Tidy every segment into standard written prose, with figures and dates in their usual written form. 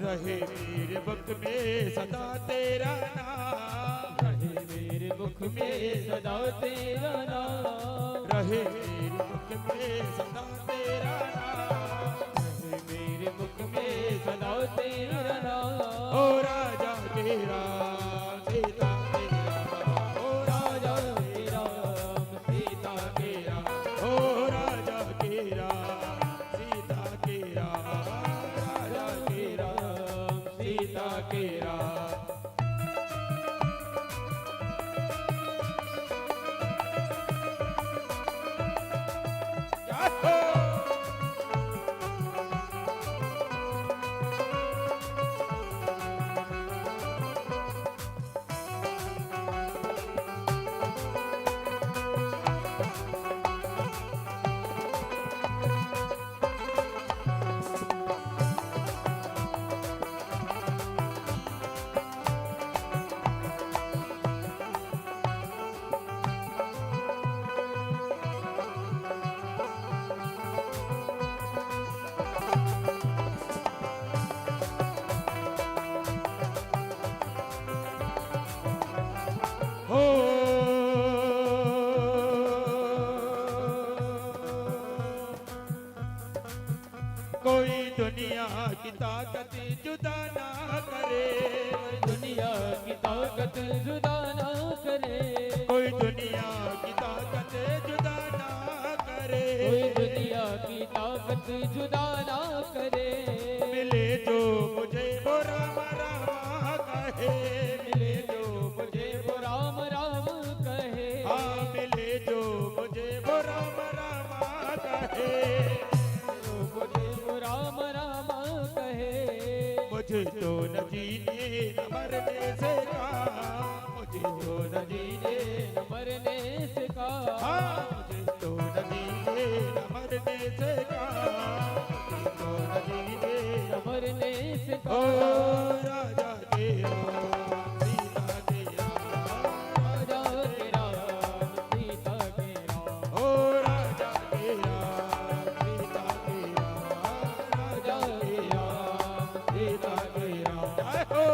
रहे मेरे मुख में सदा तेरा नाम, रहे मेरे मुख में सदा तेरा नाम, रहे मेरे मुख में सदा तेरा नाम, रहे मेरे मुख में सदा तेरा नाम। ओ राजा तेरा सीता तेरा, ओ राजा तेरा सीता तेरा, ओ राजा तेरा सीता तेरा, राजा तेरा सीता तेरा। हो कोई दुनिया की ताकत जुदा ना करे, दुनिया की ताकत जुदा ना करे, कोई दुनिया की ताकत जुदा ना करे, कोई दुनिया की ताकत जुदा ना करे। मिले जो मुझे वो राम राम कहे, मिले जो मुझे वो राम राम कहे, हाँ मिले जो मुझे वो राम राम कहे, मुझे वो राम राम कहे। मुझे तो न जीने न मरने से कहा, मुझे तो न जीने न मरने से कहा, हाँ मुझे तो न जीने न मरने से कहा, मुझे तो न जीने न मरने से ओ कहा। राजा तेरा सीता तेरा, राजा तेरा सीता तेरा, ओ राजा तेरा सीता तेरा, राजा तेरा सीता तेरा, जय हो।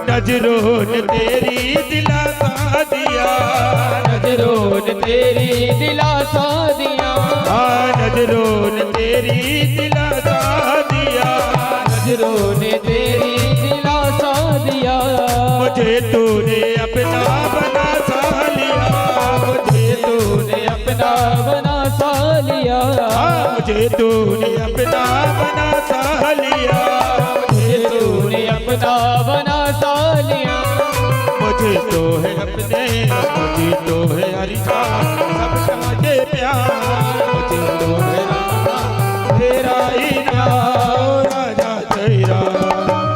नजरों ने तेरी दिलासा दिया, नजरों ने तेरी दिलासा दिया, हाँ नजरों ने तेरी दिलासा दिया, नजरों ने तेरी दिलासा दिया। मुझे तूने अपना बना सा लिया, मुझे तूने अपना बना सा लिया, हाँ मुझे तूने अपना बना सा लिया, मुझे तूने अपना बना सा लिया। मुझे तो है अपने, मुझे तो है हरि का सबका ये प्यार, मुझे तो है रामा तेरा ही नाम, राजा तेरा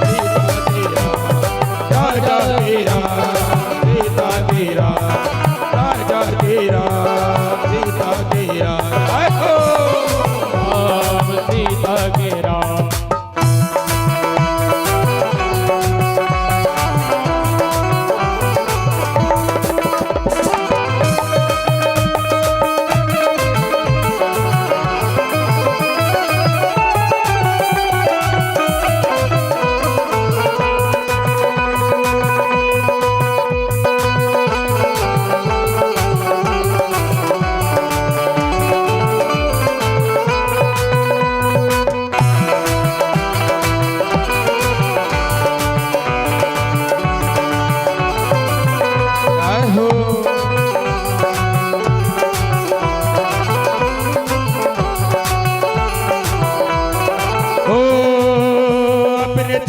सीता तेरा, राजा तेरा सीता तेरा, राजा तेरा सीता तेरा, जय हो। राम सीता के राम,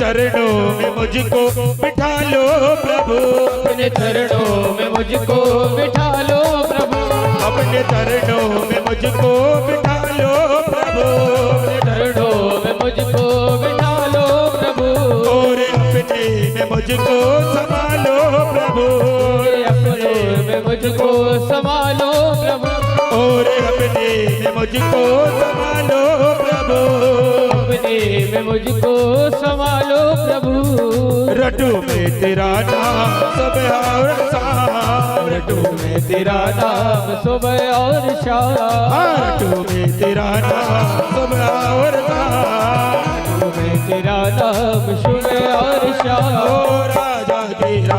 चरणों में मुझको बिठा लो प्रभु, अपने चरणों में मुझको बिठा लो प्रभु, अपने चरणों में मुझको बिठा लो प्रभु, अपने चरणों में मुझको बिठा लो प्रभु, और अपने में मुझको संभालो प्रभु, अपने में मुझको संभालो प्रभु, और अपने में मुझको संभालो प्रभु, अपने में मुझको संभालो प्रभु। रटू में तेरा नाम सुबह और शाम, रटू में तेरा नाम सुबह और शाम, रटू में तेरा नाम सुबह और शाम, में तेरा नाम सुबह और शाम। ओ राजा तेरा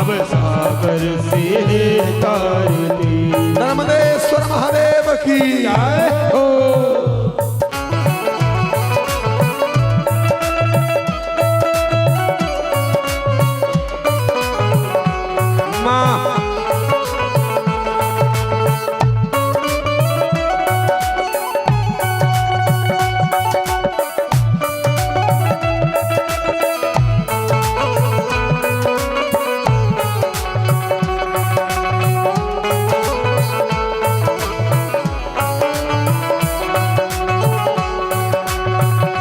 भव सागर से तारती। नर्मदेश्वर महादेव की जय हो। माँ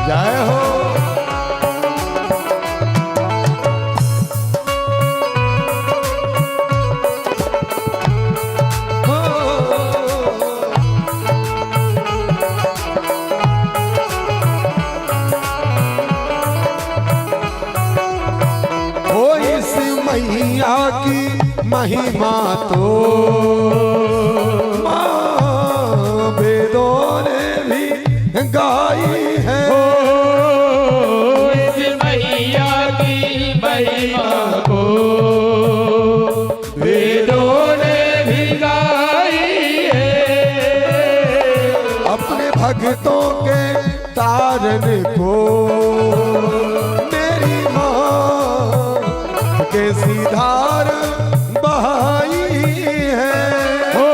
जय हो। ओ इस मैया की महिमा तो माँ वेदों ने भी गाई है। इस मैया की महिमा को वेदों ने भी गाई है। अपने भक्तों के तारन को मेरी माँ के सीधार बहाई है। हो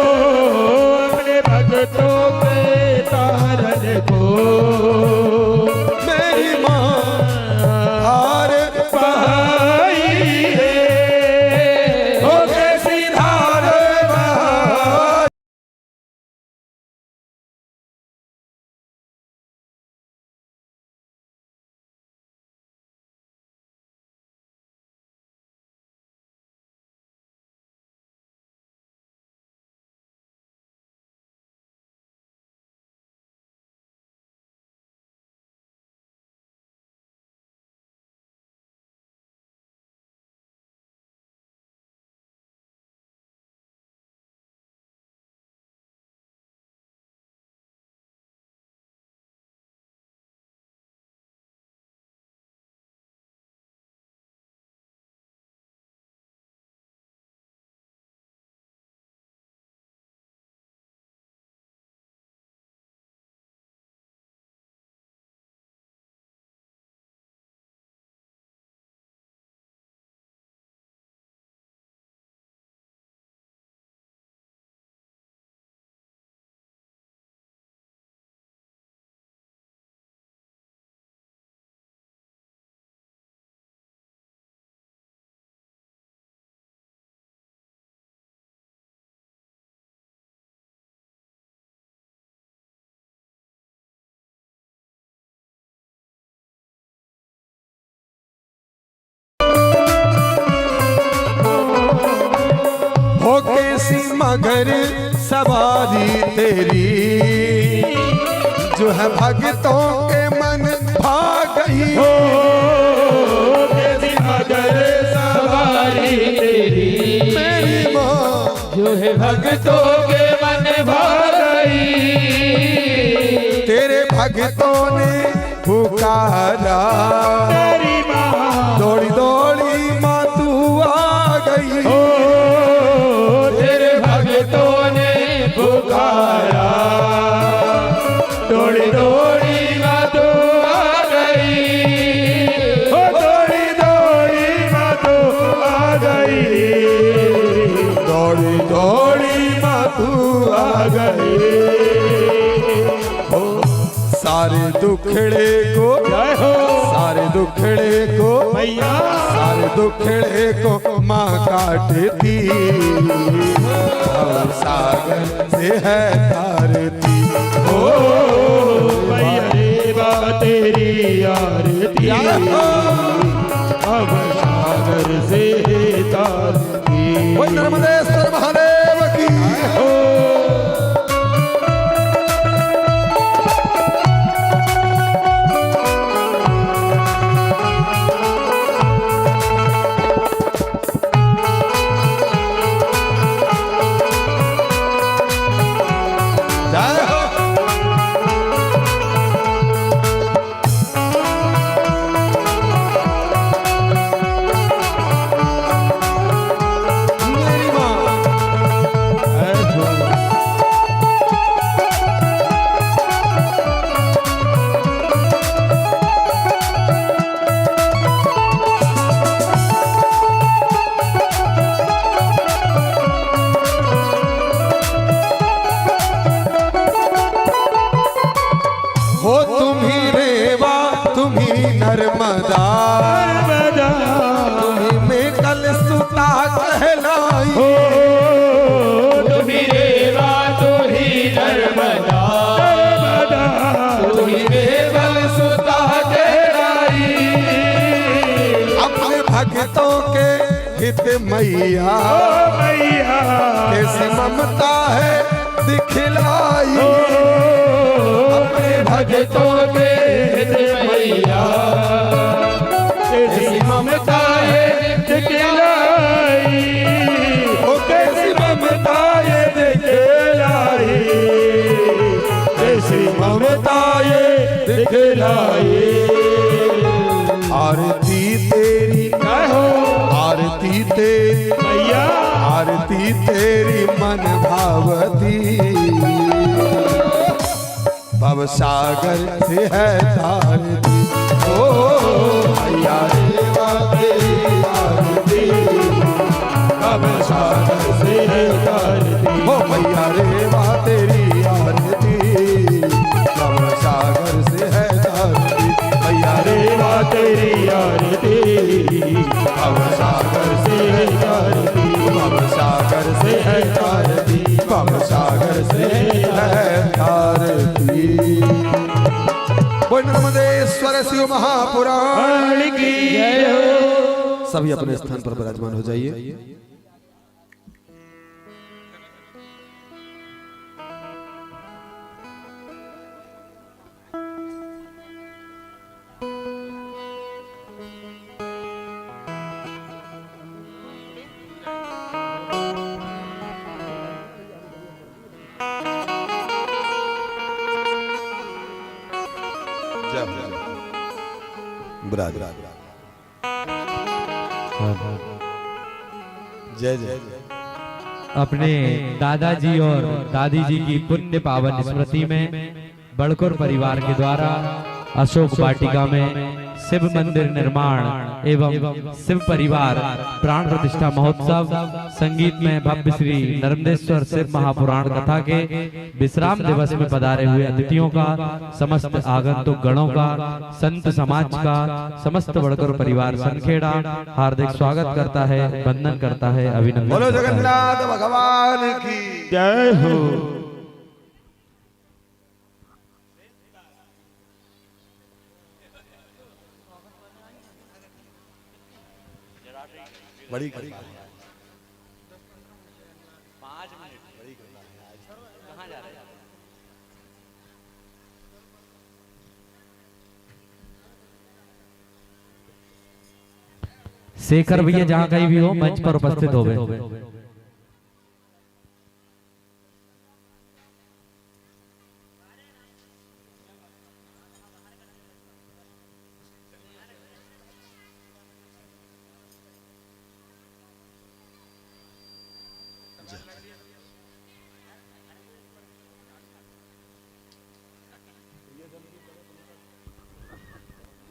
अपने भक्तों के तारन को मेरी माँ हार बहाई है। हो कैसी धार बहाई। हो कैसी मगर सवारी तेरी जो है भक्तों के मन भा गई। हो कैसी मगर सवारी तेरी मेरी माँ जो है भक्तों के मन भा गई। तेरे भक्तों ने पुकारा तेरी माँ दौड़ी दौड़ी माँ तू आ गई। हो तेरे भक्तों ने पुकारा दौड़ी दौड़ी माँ तो आ गई। हो दौड़ी दौड़ी माँ तो आ गई। दौड़ी दौड़ी माँ तू आ गई। हो सारे दुखड़े को जय हो सारे दुखड़े को मैया सारे दुखड़े को माँ काटती भव सागर से है तारती। हो मैया रेवा तेरी आरती अब सागर से तारती। वही नर्मदेश्वर महादेव की हो जय हो। नर्मदा नर्मदा तुम्ही में कल सुता कहलाई हो तुम्ही रेवा तुही नर्मदा नर्मदा तुम्ही केवल सुता कहलाई अपने भक्तों के हित मैया ओ मैया कैसी ममता है दिखलाई ओ अपने भक्तों के हित मैया ऐसी ममता है दिखलाई ओ कैसी ममता ये दिखलाई कैसी ममता ये दिखलाई आरती तेरी काय हो आरती तेरी मैया आरती तेरी मन भावती भव सागर से है तारती ओ मैया देवा तेरी आरती अब सागर से करती ओ मैया देवा तेरी आरती भव सागर से है तारती मैया रेवा तेरी आरती अब सागर से करती भव सागर से है तारती भव सागर से है तारती। बोल नर्मदेश्वर शिव महापुराण की जय हो सभी अपने स्थान पर विराजमान हो जाइए। जय जय अपने दादाजी और दादी जी की पुण्य पावन स्मृति में बड़कोर परिवार के द्वारा अशोक वाटिका में शिव मंदिर निर्माण एवं शिव परिवार प्राण प्रतिष्ठा महोत्सव संगीत में भव्य श्री नर्मदेश्वर शिव महापुराण कथा के विश्राम दिवस में पधारे हुए अतिथियों का, समस्त आगंतुक गणों का, संत समाज का, समस्त बड़कोर परिवार सनखेड़ा हार्दिक स्वागत करता है, वंदन करता है, अभिनंदन बोलो करता है। जगन्नाथ भगवान की जय हो बड़ी शेखर भैया जहाँ कहीं भी हो मंच पर उपस्थित हो गए।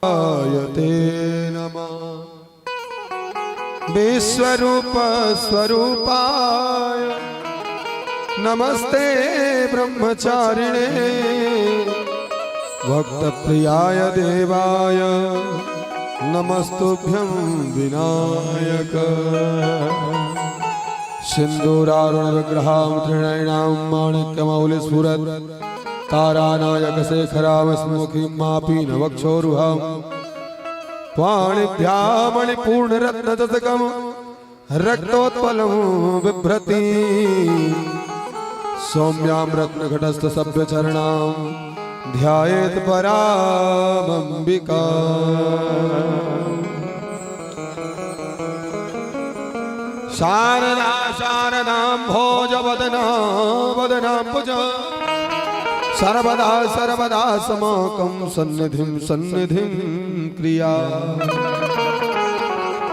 आयते नमः विश्वरूप स्वरूपाय नमस्ते ब्रह्मचारिणे भक्त प्रियाय देवाय नमस्तुभ्यं विनायक सिंदूरारुण विग्रहां त्रिनयनां माणिक्यमौलिस्फुरत् तारानायक शेखरामस्मुखीं मापीन वक्षोरुहां पाणिभ्यामणिपूर्णरत्नदशकं रक्तोत्पलं बिभ्रति सौम्यां रत्नघटस्थसभ्यचरणां ध्यायेत् परामम्बिका शारदा शारदां भोजवदना वदनाम्बुज सर्वदा सर्वदा समाकं सन्निधिं सन्निधिं क्रिया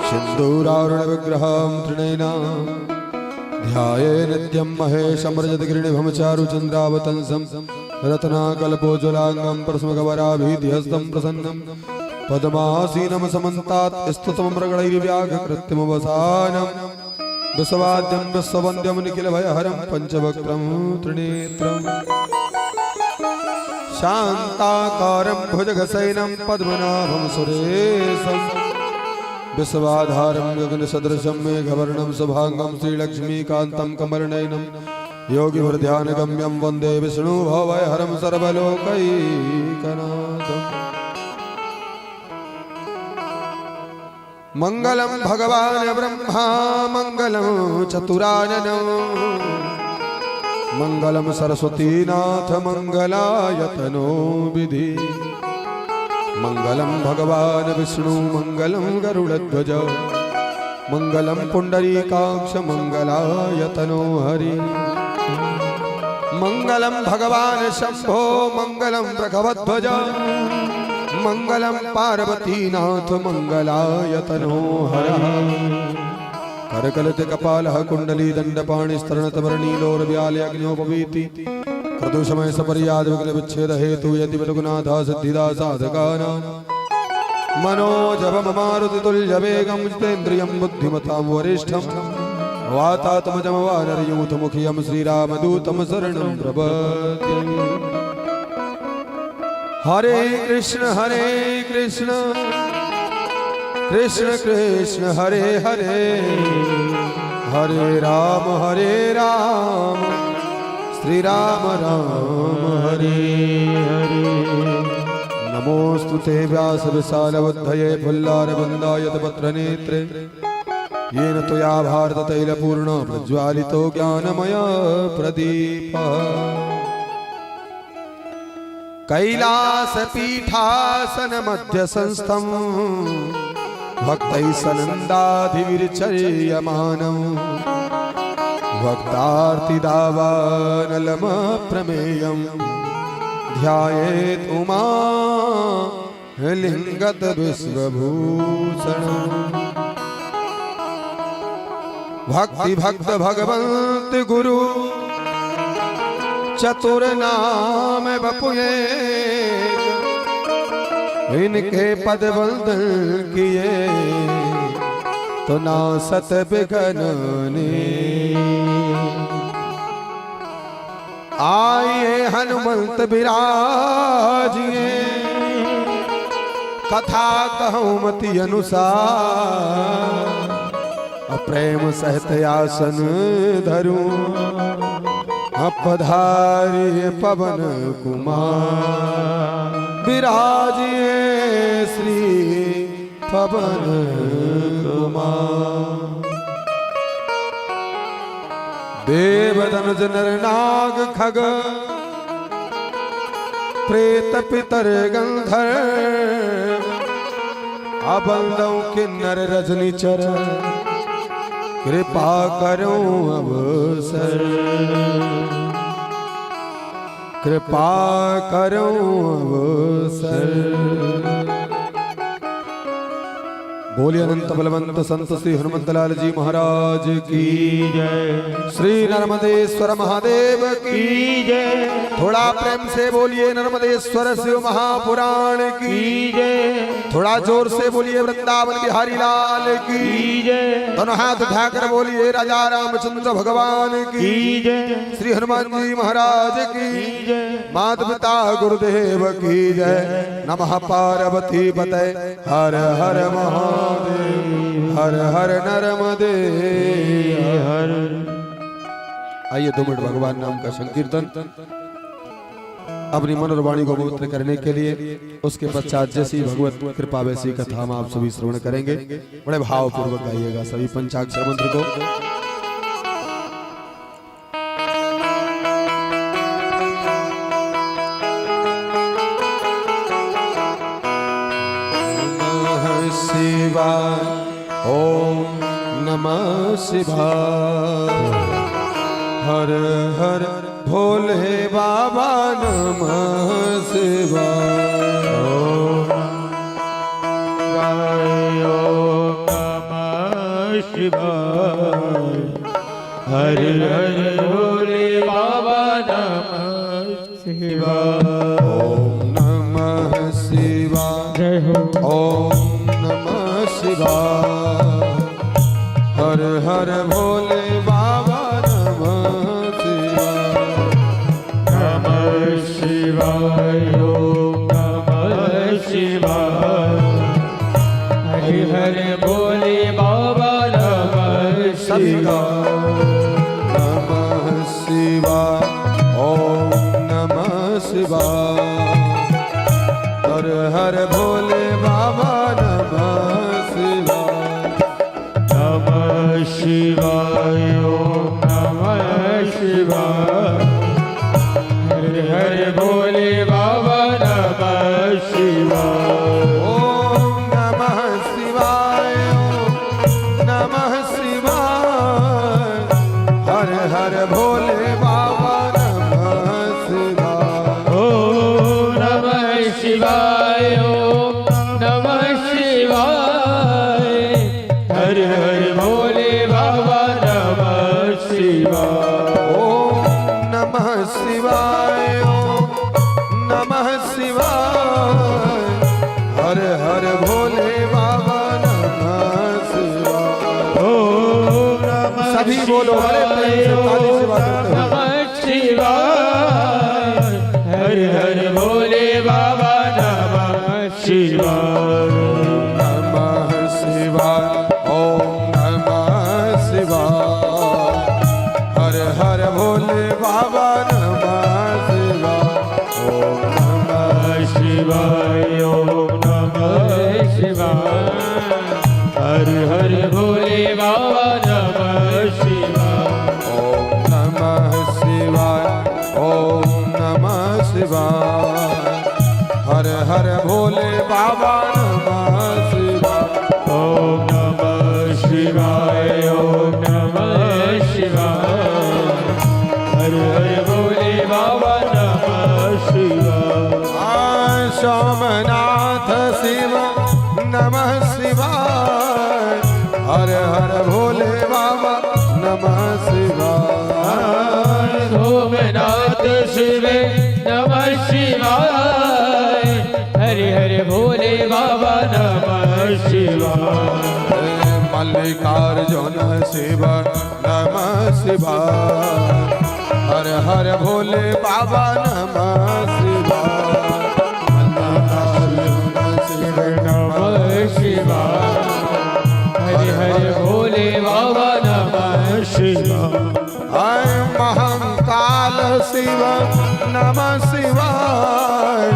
सिन्दूरारुण विग्रहं त्रिनयनां ध्याये नित्यं महेशमर्जतगिरिणिभं चारुचन्द्रावतंसं रत्नाकल्पोज्ज्वलाङ्गं प्रस्मगवराभीतिहस्तं प्रसन्नं पद्मासीनं समन्तात् स्तुतं मृगणैर्व्याघकृत्यमवसानं विश्ववाद्यं विश्ववन्द्यं निखिलभयहरं पञ्चवक्त्रं त्रिनेत्रम् शान्ताकारं भुजगशयनं पद्मनाभं सुरेशं विश्वाधारं गगनसदृशं मेघवर्णं शुभांगं श्रीलक्ष्मीकान्तं कमलनयनं योगिभिर्ध्यानगम्यं वन्दे विष्णुभवहरं सर्वलोकैकनाथम्। मंगलम भगवान ब्रह्मा मंगलम चतुरानन मंगलम सरस्वती नाथ मंगलायतनो विधि मंगलम भगवान विष्णु मंगलम गरुड़ध्वज मंगलम पुंडरीकाक्ष मंगलायतनो हरि मंगलम भगवान शंभो मंगलम भगवध्वज मंगलम पार्वतीनाथ मंगलायतनो हरः करकलित कपालः कुंडली दंडपाणिस्तरणतवरनीलोर्व्यालयग्नोपवीति प्रदोषमय सपर्याद विघ्न विच्छेद हेतु यदि रघुनाथ सिद्धिदा साधकानां मनोजवममारुति तुल्यवेगं जितेन्द्रियं बुद्धिमतां वरिष्ठं वातात्मजं वानरयूथमुखियं श्रीरामदूतं शरणं प्रपद्ये। हरे कृष्ण कृष्ण कृष्ण हरे हरे हरे राम श्री राम राम हरे हरे। नमोस्तुते व्यास विशालबुद्धये फुल्लारविन्दायत पत्रनेत्रे येन त्वया भारततैलपूर्ण प्रज्वालितो ज्ञानमय प्रदीपः कैलास पीठासन मध्य संस्थम भक्तै सनंदाधिविरचर्यमानं भक्तार्तिदावानलम प्रमेयं ध्यायेत् उमा लिंगत विश्वभूषणं। भक्ति भक्त भगवंत गुरु चतुर नाम बपुए इनके पद वंदन किए तो ना सत बिघनने। आइए हनुमंत विराजिए कथा कहूँ मति अनुसार प्रेम सहित आसन धरूं अपधारिय पवन कुमार विराजिए श्री पवन कुमार। देवदनुज नरनाग खग प्रेत पितर गंधर्व अबंदों किन्नर रजनीचर कृपा करो अवसर कृपा करो अवसर। बोलिए अनंत बलवंत संत श्री हनुमंतलाल जी महाराज की जय। श्री नर्मदेश्वर महादेव की जय। थोड़ा प्रेम से बोलिए नर्मदेश्वर शिव महापुराण की जय। थोड़ा जोर से बोलिए वृंदावन बिहारी लाल की जय। दोनों हाथ उठाकर बोलिए राजा रामचंद्र भगवान की जय। श्री हनुमान जी महाराज की जय। माता पिता गुरुदेव की जय। नमः पार्वती पते हर हर महादेव हर हर नर्मदे हर। आइए 2 मिनट भगवान नाम का संकीर्तन अपनी मन और वाणी को पवित्र करने के लिए। उसके पश्चात जैसी भगवत कृपा वैसी कथा हम आप सभी श्रवण करेंगे। बड़े भाव पूर्वक गाइएगा सभी पंचाक्षर मंत्र को। शिवाय ओम नमः शिवाय हर हर भोले बाबा नमः शिवाय ओम नमः शिवाय हर हर भोले बाबा नमः शिवाय ओम नमः शिवाय जय हो ओम हर हर भोले बाबा नमः शिवाय हरि हरि भोले बाबा नमः शिवाय। नमः शिवाय ओम नमः शिवाय हर हर भोले बाबा नमः शिवाय। नमः शिवाय ओम नमः शिवाय हरि हरि भोले बाबा नमः शिवाय। ओम नमः शिवाय ओम नमः शिवाय हर हर भोले बाबा नमः शिवाय। ओम नमः शिवाय ओम नमः शिवाय हरि हरि भोले बाबा नमः शिवाय। ओम नमः शिवाय ओम नमः शिवाय हर हर भोले बाबा नमः शिवाय। ओम नमः सभी बोलो हरे प्रेम से ताली से बात करते हुए। नमः शिवाय हरि हरि भोले बाबा नमः शिवाय। नमः शिवाय ओम नमः शिवाय हर हर भोले बाबा नमः शिवाय। ओम नमः शिवाय ओम नमः शिवाय हरि हरि भोले बाबा नमः शिवाय। ओम नमः शिवाय ओम नमः शिवाय हर हर भोले बाबा नमः शिवाय। ओम नमः शिवाय ओम नमः शिवाय हरि हरि भोले बाबा नमः शिवाय। सोमनाथ शिव नमः शिवाय हर हर भोले बाबा नमः शिवाय। सोमनाथ शिव नमः शिवाय हरि हरि भोले बाबा नमः शिवाय। मल्लिकार्जुन शिव नमः शिवाय हर हर भोले बाबा नमः शिवाय। मल्लिकार्जुन शिव नमः शिवाय हरि हरि भोले बाबा नमः शिवाय। महंकाल शिव नमः शिवाय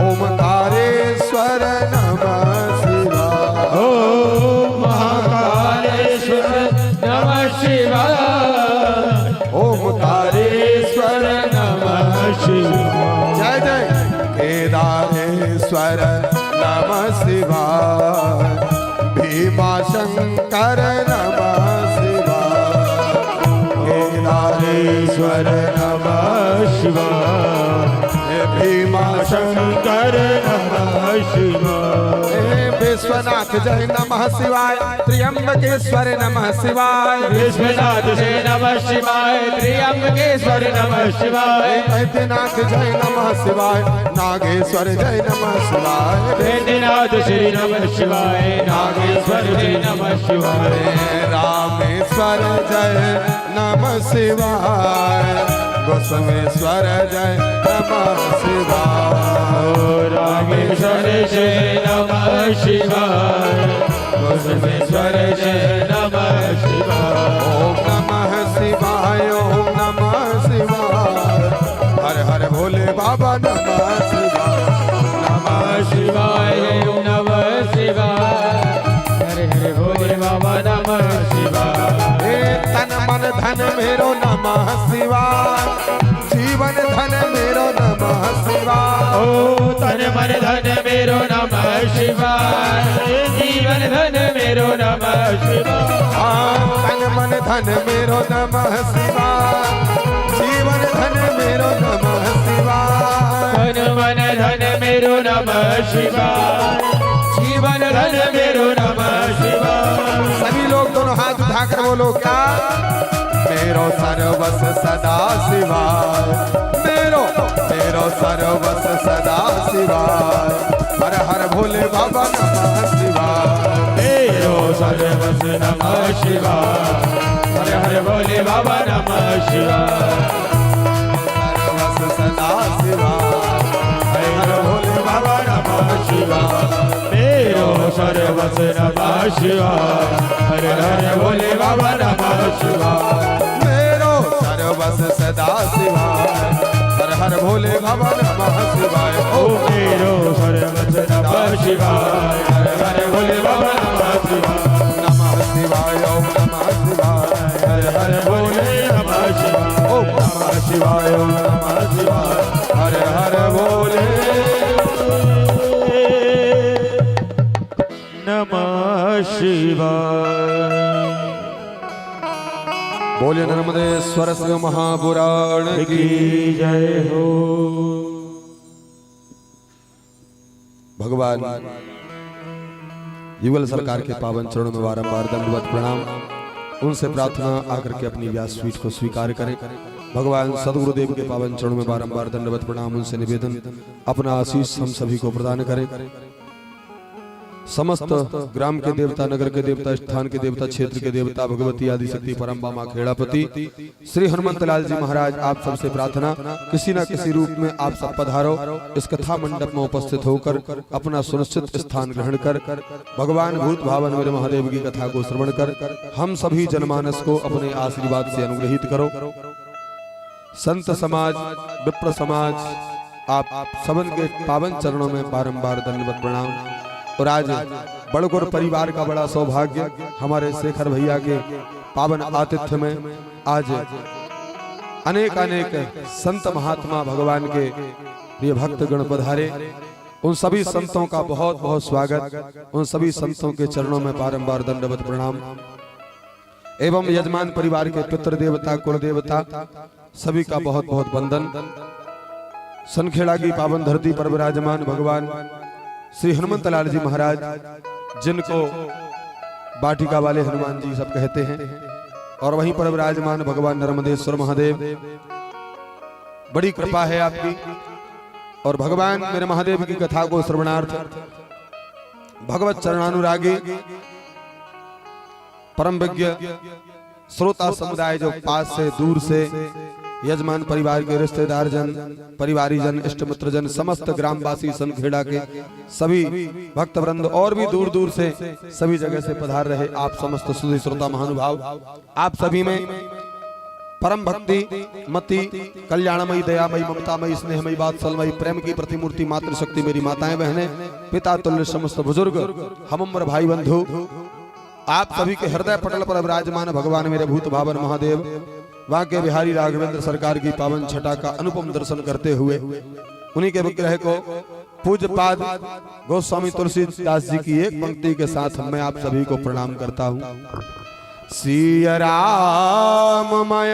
ओमकारेश्वर नमः शिवाय। ओम महाकालेश्वर नमः शिवाय ओमकारेश्वर नमः शिवाय। जय जय केदारेश्वर नमः शिवाय भीमाशंकर नमः शिवाय। केदारेश्वर नमः शिवाय भीमाशंकर नमः शिवाय। विश्वनाथ जय नमः शिवाय त्र्यंबकेश्वर नमः शिवाय। विश्वनाथ जय नमः शिवाय त्र्यंबकेश्वर नमः शिवाय। वैद्यनाथ जय नमः शिवाय नागेश्वर जय नमः शिवाय। वैद्यनाथ श्री नमः शिवाय नागेश्वर जय नमः शिवाय। रामेश्वर जय नमः शिवाय गोस्वेश्वर जय नमः शिवाय। रामेश्वर जय नमः शिवाय गोस्वेश्वर जय नमः शिवाय। ओम नमः शिवाय ओम नमः शिवाय हर हर भोले बाबा नमः शिवाय। नमः शिवाय ओम नमः शिवाय हरे हरे भोले बाबा नमः शिवाय। हे तन मन धन मेरो नमः शिवाय जीवन धन मेरो नमः शिवाय। ओ तन मन धन मेरो नमः शिवाय जीवन धन मेरो नमः शिवाय। तन मन धन मेरो नमः शिवाय जीवन धन मेरो नमः शिवाय। तन मन धन मेरो नमः शिवाय जीवन धन मेरो नमः शिवाय। सभी लोग दोनों हाथ उठाकर बोलो क्या मेरो सर्वस सदा शिवाय मेरो मेरो सर्वस सदा शिवाय हर हर भोले बाबा नमः शिवाय। मेरो सर्वस नमः शिवाय हरे हरे भोले बाबा नमः शिवाय। सर्वस सदा शिवाय हर हर भोले बाबा नमः शिवाय। मेरो हर बस नमः शिवाय हर हर भोले बाबा नमः शिवाय मेरो सर्वस सदा शिवाय हर हर भोले बाबा नमः शिवाय ओ मेरो सर्वस नमः शिवाय हर हर भोले बाबा नमः शिवाय ओम नमः शिवाय हर हर भोले नमः शिवाय ओम नमः शिवाय ओम नमः शिवाय हर हर भोले नमः शिवाय बोलिए नर्मदेश्वर शिव महापुराण की जय हो। भगवान युगल सरकार के पावन चरणों में बारंबार दंडवत प्रणाम। उनसे प्रार्थना आकर के अपनी व्यासपीठ को स्वीकार करें। भगवान सदगुरुदेव के पावन चरणों में बारंबार दंडवत प्रणाम। उनसे निवेदन अपना आशीष हम सभी को प्रदान करें। समस्त ग्राम के देवता, नगर के देवता, स्थान के देवता, क्षेत्र के देवता, भगवती आदि शक्ति परम्बामा खेड़ापति श्री हनुमंत लाल जी महाराज, आप सबसे प्रार्थना किसी न किसी रूप में आप सब पधारो। इस कथा मंडप में उपस्थित होकर अपना सुनिश्चित स्थान ग्रहण कर भगवान भूत भावन मेरे महादेव की कथा को श्रवण कर हम सभी जनमानस को अपने आशीर्वाद से अनुग्रहित करो। संत समाज, विप्र समाज, आप सबन के पावन चरणों में बारंबार दंडवत प्रणाम। और आज बड़गुर परिवार का बड़ा सौभाग्य, हमारे शेखर भैया के पावन आतिथ्य में आज अनेक अनेक संत महात्मा भगवान के प्रिय भक्त गण पधारे। उन सभी संतों का बहुत बहुत स्वागत। उन सभी संतों के चरणों में बारंबार दंडवत प्रणाम। एवं यजमान परिवार के पितृ देवता, कुल देवता सभी का बहुत बहुत वंदन। सनखेड़ा की पावन धरती पर विराजमान भगवान श्री हनुमंत लाल जी महाराज, जिनको बाटिका वाले हनुमान जी सब कहते हैं, और वहीं पर विराजमान भगवान नर्मदेश्वर महादेव, बड़ी कृपा है आपकी। और भगवान मेरे महादेव की कथा को श्रवणार्थ भगवत चरणानुरागी परम विज्ञ श्रोता समुदाय जो पास से दूर से यजमान परिवार के रिश्तेदार जन, परिवारी जन, इष्ट मित्र जन, समस्त ग्रामवासी सनखेड़ा के सभी भक्त वृंद और भी दूर दूर से सभी जगह से पधार रहे आप समस्त सुधी श्रोता महानुभाव, आप सभी में परम भक्ति मति कल्याणमयी दयामयी ममतामयी स्नेहमयी वात्सलमयी प्रेम की प्रतिमूर्ति मातृशक्ति मेरी माताएं बहनें, पिता तुल्य समस्त बुजुर्ग, हम उम्र भाई बंधु, आप सभी के हृदय पटल पर विराजमान भगवान मेरे भूत भावन महादेव वहां के बिहारी राघवेंद्र सरकार की पावन छटा का अनुपम दर्शन करते हुए उन्हीं के विग्रह को पूज्य पाद गोस्वामी तुलसीदास जी की एक पंक्ति के साथ मैं आप सभी को प्रणाम करता हूँ। सिया राम मय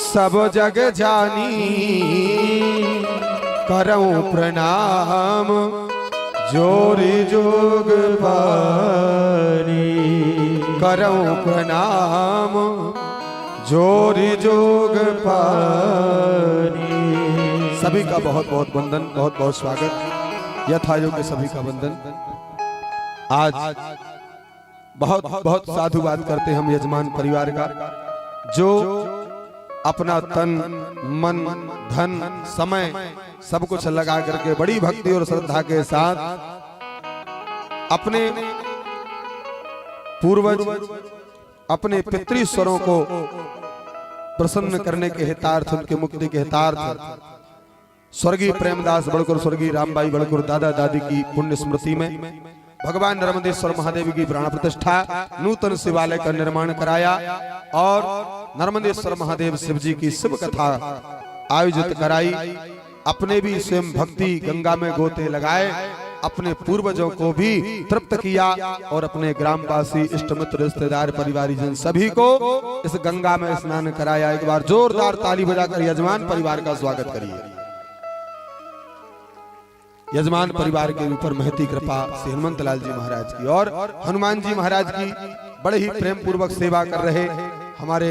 सब जग जानी, करऊं प्रणाम जोरी जोग पानी, करऊं प्रणाम जोरी जोग पानी। सभी का बहुत बहुत वंदन, बहुत बहुत स्वागत, यथा योग्य सभी का वंदन। आज बहुत बहुत साधुवाद करते हम यजमान परिवार का, जो अपना तन मन धन समय सब कुछ लगा करके बड़ी भक्ति और श्रद्धा के साथ अपने पूर्वज, अपने पितृस्वरों को प्रसन्न करने के हितार्थ, उनके मुक्ति के हितार्थ स्वर्गीय प्रेमदास बड़कुर, स्वर्गीय रामबाई बड़कुर दादा दादी की पुण्य स्मृति में भगवान नर्मदेश्वर महादेव की प्राण प्रतिष्ठा, नूतन शिवालय का निर्माण कराया और नर्मदेश्वर महादेव शिव जी की शिव कथा आयोजित कराई। अपने भी स्वयं भक्ति गंगा में गोते लगाए, अपने पूर्वजों को भी तृप्त किया और अपने ग्रामवासी, इष्ट मित्र, रिश्तेदार, परिवारी जन सभी को इस गंगा में स्नान कराया। एक बार जोरदार ताली बजाकर यजमान परिवार का स्वागत करिए। यजमान परिवार के ऊपर महती कृपा श्री हनुमंत लाल जी महाराज की और हनुमान जी महाराज की बड़े ही प्रेम पूर्वक सेवा कर रहे हमारे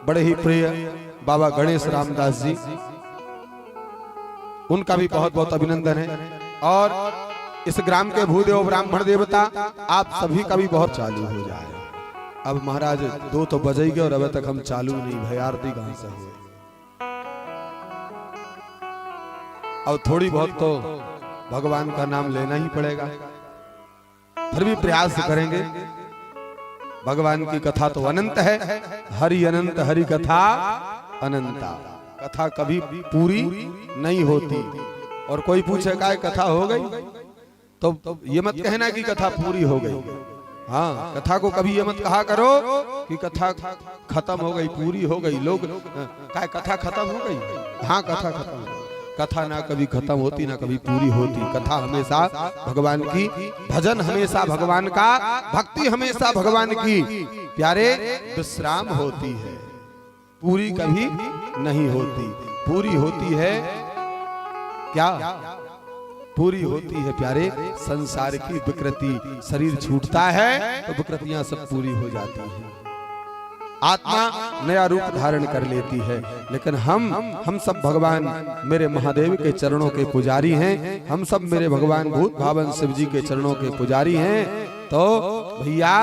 बड़े ही प्रिय बाबा गणेश रामदास जी, उनका भी बहुत बहुत अभिनंदन है। और इस ग्राम के भूदेव ब्राह्मण देवता आप सभी का भी बहुत चालू हो जाए। अब महाराज 2 तो बज गए और अब तक हम चालू नहीं भई, आरती कहां से हुई। अब थोड़ी बहुत तो भगवान का नाम लेना ही पड़ेगा। फिर भी प्रयास करेंगे। भगवान की कथा तो अनंत है, हरि अनंत हरि कथा अनंता। कथा कभी पूरी नहीं होती। और कोई पूछे का कथा हो गई तो ये मत कहना कि कथा पूरी हो गई। हाँ, कथा को कभी ये मत कहा करो कि कथा खत्म हो गई, पूरी हो गई। लोग क्या कथा खत्म हो गई? हाँ, कथा खत्म हो गई। कथा ना कभी खत्म होती ना कभी पूरी होती। कथा हमेशा भगवान की, भजन हमेशा भगवान का, भक्ति हमेशा भगवान की प्यारे विश्राम होती है, पूरी कभी नहीं होती। पूरी होती है क्या? पूरी होती है प्यारे संसार की विकृति। शरीर छूटता है तो विकृतियां सब पूरी हो जाती हैं, आत्मा नया रूप धारण कर लेती है। लेकिन हम सब भगवान मेरे महादेव के चरणों के पुजारी हैं। हम सब मेरे भगवान भूत भावन शिव जी के चरणों के पुजारी हैं। तो भैया,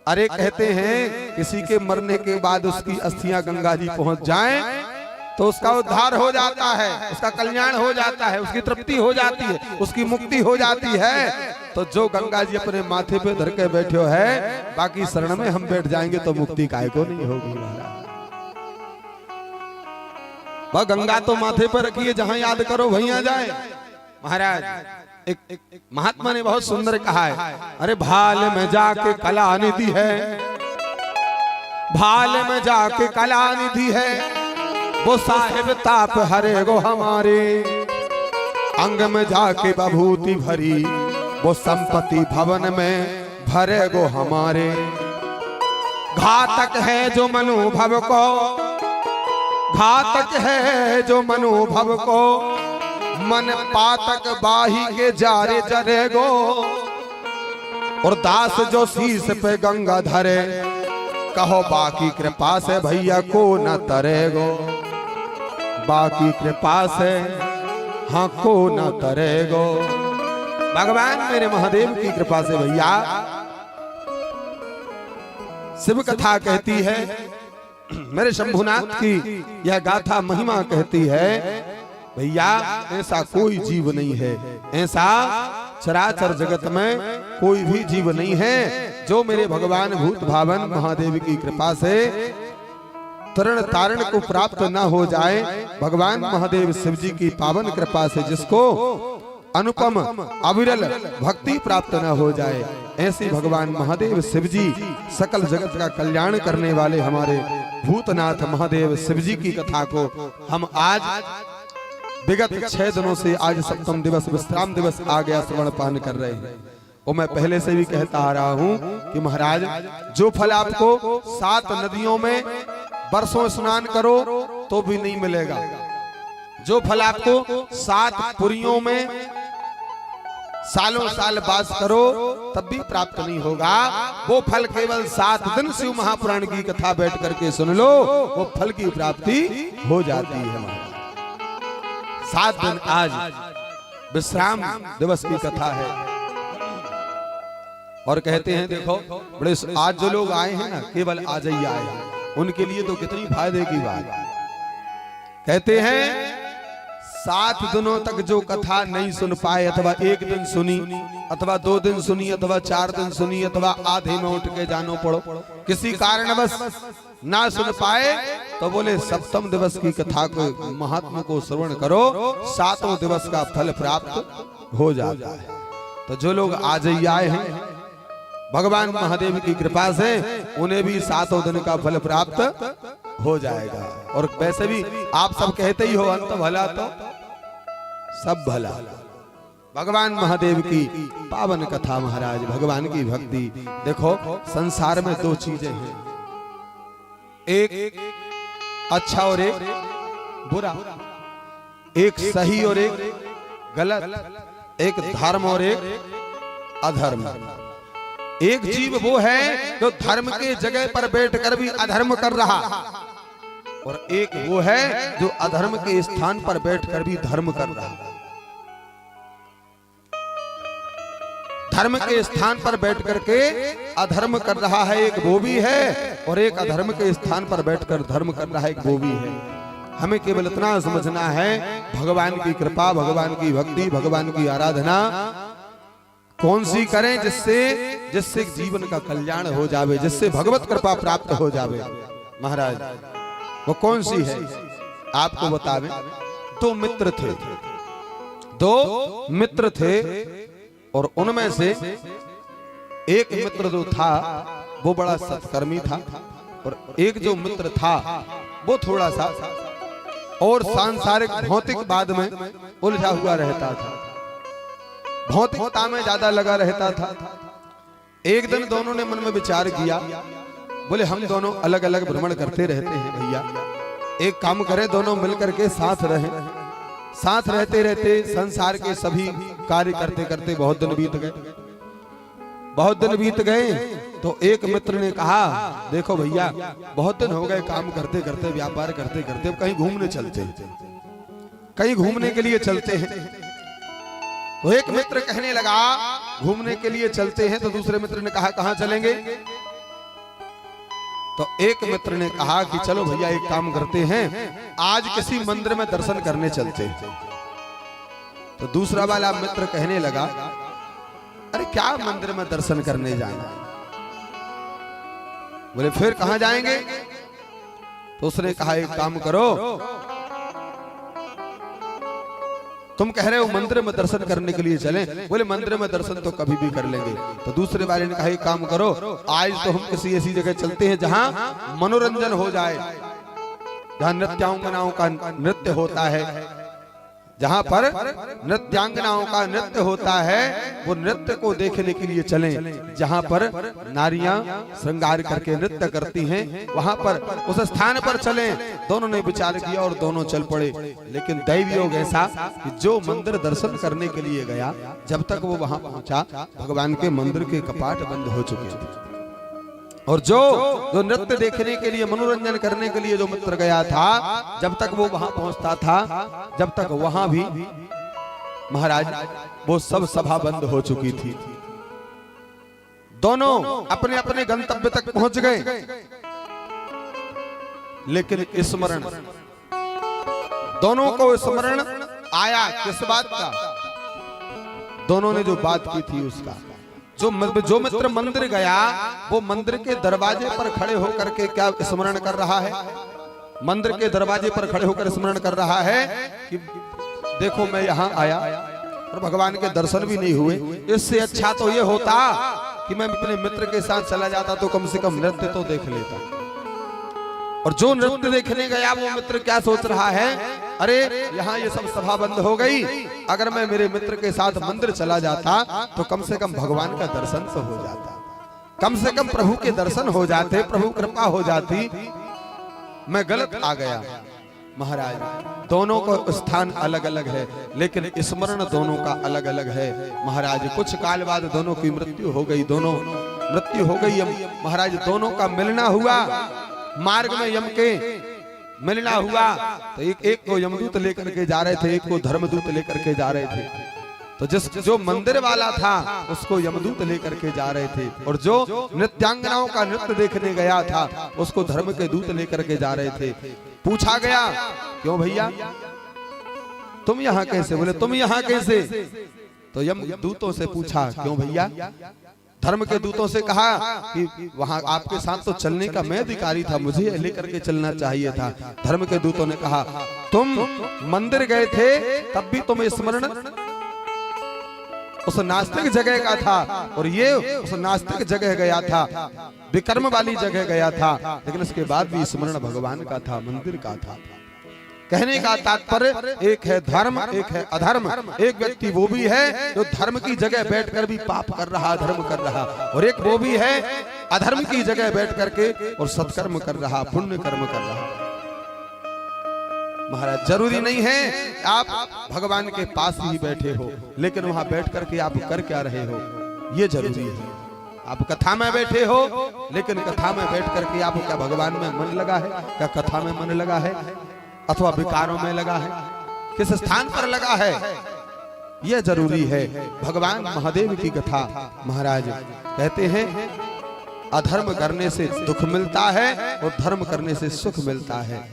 अरे कहते हैं किसी के मरने के बाद उसकी अस्थियां गंगा जी पहुंच जाएं तो उसका उद्धार हो जाता है, उसका कल्याण हो जाता है, उसकी तृप्ति हो जाती है, उसकी मुक्ति हो जाती है। तो जो गंगा जी अपने माथे पे धर के बैठे हो है, बाकी शरण में हम बैठ जाएंगे तो मुक्ति काहे को नहीं होगी महाराज। वह गंगा तो माथे पर रखिए, जहां याद करो वहीं आ जाए महाराज। एक महात्मा ने बहुत सुंदर कहा है, अरे भाल में जाके कला निधि है, भाल में जाके कला निधि है, वो साहिब ताप हरे गो हमारे, अंग में जाके बभूति भरी, वो संपत्ति भवन में भरे गो हमारे। घातक है जो मनोभव को, घातक है जो मनोभव को, मन पातक बाही के जारे जरे गो। और दास जो शीश पे गंगा धरे, कहो बाकी कृपा से भैया को न तरेगो, बाकी कृपा से हाँ को न तरेगो। भगवान मेरे महादेव की कृपा से भैया शिव कथा कहती है, मेरे शंभुनाथ की यह गाथा महिमा कहती है, भैया ऐसा कोई जीव नहीं है, ऐसा चराचर जगत में कोई भी जीव नहीं है जो मेरे भगवान भूत भावन महादेव की कृपा से तरण तारण को प्राप्त न हो जाए। भगवान महादेव शिव जी की पावन कृपा से जिसको अनुपम अविरल भक्ति प्राप्त न हो जाए, ऐसे भगवान महादेव शिव जी सकल जगत का कल्याण करने वाले हमारे भूतनाथ महादेव शिव जी की कथा को हम आज विगत 6 दिनों से, आज सप्तम दिवस विश्राम दिवस आ गया, श्रवण पान कर रहे हैं। और मैं पहले से भी कहता आ रहा हूं कि महाराज जो फल आपको 7 नदियों में बरसों स्नान करो तो भी नहीं मिलेगा, जो फल आपको 7 पुरियों में सालों साल वास करो तब भी प्राप्त नहीं होगा, वो फल केवल 7 दिन शिव महापुराण की कथा बैठ करके सुन लो, वो फल की प्राप्ति हो जाती है। 7 दिन आज विश्राम दिवस की कथा है। और कहते हैं देखो बड़े आज जो लोग आए हैं ना, केवल आज ही आए हैं, उनके लिए तो कितनी फायदे की बात। कहते हैं 7 दिनों तक जो कथा नहीं सुन पाए, अथवा 1 दिन सुनी, अथवा 2 दिन सुनी, अथवा 4 दिन सुनी, अथवा आधे में उठ के जानो पड़ो, किसी कारणवश ना सुन पाए, तो बोले सप्तम दिवस की कथा को महात्मा को श्रवण करो, 7वें दिवस का फल प्राप्त हो जाता है। तो जो लोग आज ही आए हैं भगवान महादेव की कृपा से, उन्हें भी 7वें दिन का फल प्राप्त हो जाएगा। और वैसे भी आप सब कहते ही हो अंत भला तो सब भला। भगवान महादेव की पावन कथा महाराज, भगवान की भक्ति। देखो संसार में 2 चीजें हैं, एक अच्छा और एक बुरा, एक सही और एक गलत, एक धर्म और एक अधर्म। एक जीव वो है जो धर्म के जगह पर बैठकर भी अधर्म कर रहा, और एक वो है जो अधर्म के स्थान पर बैठकर भी धर्म कर रहा। धर्म के स्थान पर बैठकर के अधर्म कर रहा है एक वो भी है, और एक अधर्म के स्थान पर बैठकर धर्म कर रहा है एक वो भी है। हमें केवल इतना समझना है, भगवान की कृपा, भगवान की भक्ति, भगवान की आराधना कौन सी करें जिससे जीवन का कल्याण हो जावे, जिससे भगवत कृपा प्राप्त हो जावे। महाराज वो कौन सी है आपको बतावे। दो मित्र थे और उनमें से एक मित्र जो था वो बड़ा सत्कर्मी था और एक जो मित्र था वो थोड़ा सा और सांसारिक भौतिकवाद में उलझा हुआ रहता था, भौतिकता में ज्यादा लगा रहता था। एक दिन दोनों ने मन में विचार किया, बोले हम दोनों अलग अलग भ्रमण करते रहते हैं भैया, एक काम करें दोनों मिलकर के साथ रहें। साथ रहते रहते संसार के सभी कार्य करते करते बहुत दिन बीत गए। तो एक मित्र ने कहा, देखो भैया बहुत दिन हो गए काम करते करते, व्यापार करते करते, अब कहीं घूमने चलते हैं, कहीं घूमने के लिए चलते हैं। तो एक मित्र कहने लगा घूमने के लिए चलते हैं, तो दूसरे मित्र ने कहा कहां चलेंगे। तो एक मित्र ने कहा कि चलो भैया एक काम करते हैं, आज किसी मंदिर में दर्शन करने चलते हैं। तो दूसरा वाला मित्र कहने लगा, अरे क्या मंदिर में दर्शन करने जाएंगे। बोले फिर कहां जाएंगे। तो उसने कहा एक काम करो, तुम कह रहे हो मंदिर में दर्शन करने के लिए चलें। बोले मंदिर में दर्शन तो कभी भी कर लेंगे। तो दूसरे वाले ने कहा एक काम करो, आज तो हम किसी ऐसी जगह चलते हैं जहां मनोरंजन हो जाए, जहां नृत्यांगनाओं का नृत्य होता है, जहां पर नृत्यांगनाओं का नृत्य होता है, वो नृत्य को देखने के लिए चलें। जहां पर नारियां श्रृंगार करके नृत्य करती हैं, वहां पर उस स्थान पर चलें। दोनों ने विचार किया और दोनों चल पड़े। लेकिन दैव योग ऐसा कि जो मंदिर दर्शन करने के लिए गया, जब तक वो वहां पहुंचा भगवान के मंदिर के कपाट बंद हो चुके थे। और जो नृत्य देखने के लिए, मनोरंजन करने के लिए जो मित्र गया था, जब तक वो वहां पहुंचता था, जब तक वहां भी महाराज वो सब सभा बंद हो चुकी थी। दोनों अपने अपने गंतव्य तक पहुंच गए। लेकिन स्मरण, दोनों को स्मरण आया किस बात का? दोनों ने जो बात की थी उसका। जो मित्र मंदिर गया, वो मंदिर के दरवाजे पर खड़े होकर के क्या स्मरण कर रहा है? मंदिर के दरवाजे पर खड़े होकर स्मरण कर रहा है कि देखो मैं यहाँ आया और भगवान के दर्शन भी नहीं हुए। इससे अच्छा तो ये होता कि मैं अपने मित्र के साथ चला जाता, तो कम से कम नृत्य तो देख लेता। और जो नृत्य देखने गया वो मित्र क्या सोच रहा है, अरे यहाँ ये सब सभा बंद हो गई, अगर मैं मेरे मित्र के साथ मंदिर चला जाता तो कम से कम भगवान का दर्शन तो हो जाता, कम से कम प्रभु के दर्शन हो जाते, प्रभु कृपा हो जाती। मैं गलत आ गया। महाराज दोनों का स्थान अलग अलग है, लेकिन स्मरण दोनों का अलग अलग है। महाराज कुछ काल बाद दोनों की मृत्यु हो गई, दोनों मृत्यु हो गई। महाराज दोनों का मिलना हुआ, मार्ग में यम के मिलना हुआ। तो एक को यमदूत लेकर के जा रहे थे, एक को धर्मदूत लेकर के जा रहे थे। तो जो मंदिर वाला था उसको यमदूत लेकर के जा रहे थे, और जो नृत्यांगनाओं का नृत्य देखने गया था उसको धर्म के दूत लेकर के जा रहे थे। पूछा गया क्यों भैया तुम यहाँ कैसे? बोले तुम यहाँ कैसे? तो यमदूतों से पूछा क्यों भैया? धर्म के दूतों से कहा कि वहां आपके साथ तो चलने का मैं अधिकारी था, मुझे लेकर के चलना चाहिए था। धर्म के दूतों ने कहा तुम मंदिर गए थे तब भी तुम्हें स्मरण उस नास्तिक जगह का था, और ये उस नास्तिक जगह गया था, विकर्म वाली जगह गया था, लेकिन उसके बाद भी स्मरण भगवान का था, मंदिर का था। कहने का तात्पर्य एक है धर्म, एक है अधर्म। एक व्यक्ति वो भी है जो धर्म की जगह बैठकर भी पाप कर रहा, धर्म कर रहा, और एक वो भी है अधर्म की जगह बैठ करके और सत्कर्म कर रहा, पुण्य कर्म कर रहा। महाराज जरूरी नहीं है आप भगवान के पास ही बैठे हो, लेकिन वहां बैठ करके आप कर क्या रहे हो ये जरूरी है। आप कथा में बैठे हो, लेकिन कथा में बैठ करके आप क्या भगवान में मन लगा है? क्या कथा में मन लगा है अथवा विकारों में लगा है? किस स्थान पर लगा है यह जरूरी है। भगवान महादेव की कथा महाराज कहते हैं अधर्म करने से दुख मिलता है और धर्म करने से सुख मिलता है।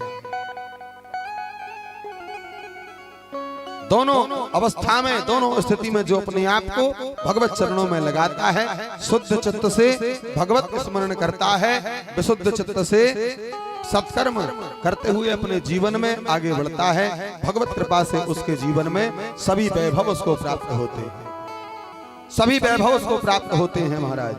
दोनों अवस्था में, दोनों स्थिति में जो अपने आप को भगवत चरणों में लगाता है, शुद्ध चित्त से भगवत स्मरण करता है, विशुद्ध चित्त से सत्कर्म करते हुए अपने जीवन में आगे बढ़ता है, भगवत कृपा से उसके जीवन में सभी वैभव उसको प्राप्त होते हैं, सभी वैभव उसको प्राप्त होते हैं। महाराज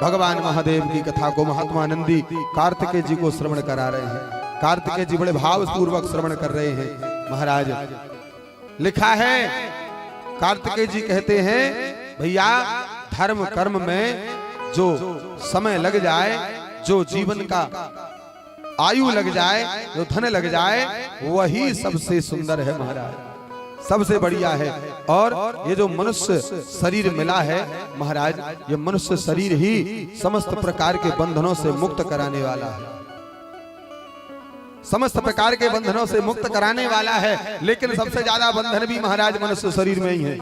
भगवान महादेव की कथा को महात्मा नंदी कार्तिकेय जी को श्रवण करा रहे हैं। कार्तिकेय जी बड़े भाव पूर्वक श्रवण कर रहे हैं। महाराज लिखा है, कार्तिकेय जी कहते हैं, भैया धर्म कर्म में जो समय लग जाए, जो जीवन का आयु लग जाए, जो धन लग जाए, वही सबसे सुंदर है महाराज, सबसे बढ़िया है। और ये जो मनुष्य शरीर मिला है महाराज, ये मनुष्य शरीर ही समस्त प्रकार के बंधनों से मुक्त कराने वाला है, समस्त प्रकार के बंधनों से मुक्त कराने वाला है। लेकिन सबसे ज्यादा बंधन भी महाराज मनुष्य शरीर में ही है,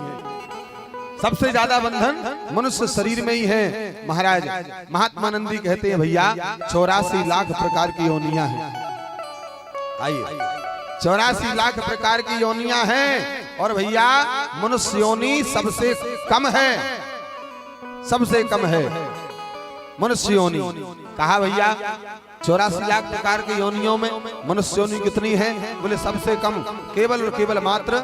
सबसे ज्यादा बंधन मनुष्य शरीर में ही है। महाराज महात्मा नंदी कहते हैं, भैया 84 लाख प्रकार की योनियां हैं। आइए, 84 लाख प्रकार की योनियां हैं, और भैया मनुष्य योनि सबसे कम है, सबसे कम है मनुष्य योनि। कहा भैया 84 लाख प्रकार की योनियों में मनुष्य योनि कितनी है? बोले सबसे कम, केवल और केवल मात्र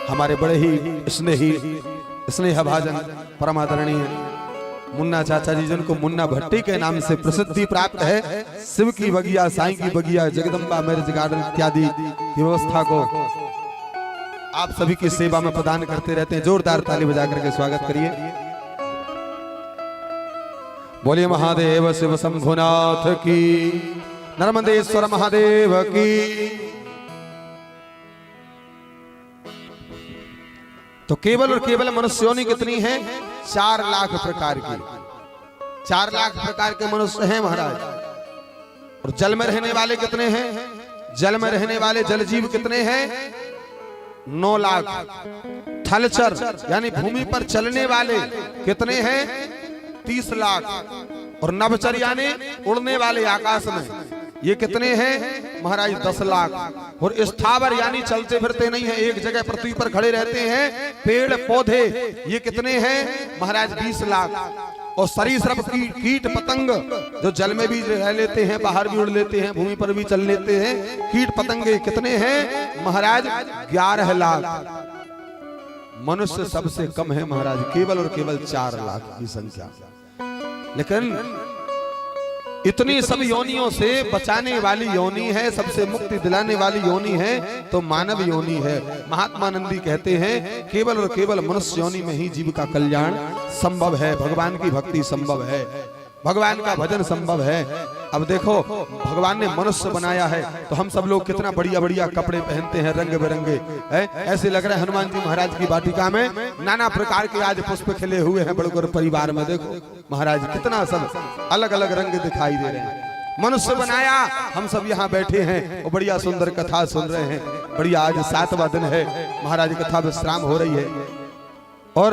हमारे बड़े ही स्नेह भाजन परमादरणीय मुन्ना चाचा जी, जिनको मुन्ना भट्टी के नाम से प्रसिद्धि प्राप्त है, शिव की बगिया, साईं की बगिया, जगदम्बा मैरिज गार्डन इत्यादि की व्यवस्था को आप सभी की सेवा में प्रदान करते रहते हैं। जोरदार ताली बजा करके स्वागत करिए। बोलिए महादेव शिव शंभुनाथ की, नर्मदेश्वर महादेव की। तो केवल और केवल मनुष्य योनि कितनी है? 4 लाख प्रकार की, 4 लाख प्रकार के मनुष्य हैं महाराज। और जल में रहने वाले कितने हैं? जल में रहने वाले जल जीव कितने हैं? 9 लाख। थलचर यानी भूमि पर चलने वाले कितने हैं? 30 लाख। और नभचर यानी उड़ने वाले आकाश में, ये कितने हैं महाराज? 10 लाख। और स्थावर यानी चलते फिरते नहीं है, एक जगह पृथ्वी पर खड़े रहते हैं, पेड़ पौधे, ये कितने हैं महाराज? 20 लाख। और सरीसृप कीट पतंग जो जल में भी रह लेते हैं, बाहर भी उड़ लेते हैं, भूमि पर भी चल लेते हैं, कीट पतंगे कितने हैं महाराज? 11 लाख। मनुष्य सबसे कम है महाराज, केवल और केवल 4 लाख की संख्या। लेकिन इतनी सब योनियों से बचाने वाली योनि है, सबसे मुक्ति दिलाने वाली योनि है तो मानव योनि है। महात्मा नंदी कहते हैं, केवल और केवल मनुष्य योनि में ही जीव का कल्याण संभव है, भगवान की भक्ति संभव है, भगवान का भजन संभव है। अब देखो, भगवान ने मनुष्य बनाया है तो हम सब लोग कितना बढ़िया बढ़िया कपड़े पहनते हैं, रंग बिरंगे, ऐसे लग रहा है हनुमान जी महाराज की वाटिका में नाना प्रकार के आज पुष्प खिले हुए हैं। बड़कर परिवार में देखो महाराज कितना सब अलग अलग रंग दिखाई दे रहे हैं। मनुष्य बनाया, हम सब यहाँ बैठे हैं और बढ़िया सुंदर कथा सुन रहे हैं। बढ़िया, आज 7वां दिन है, महाराज कथा विश्राम हो रही है। और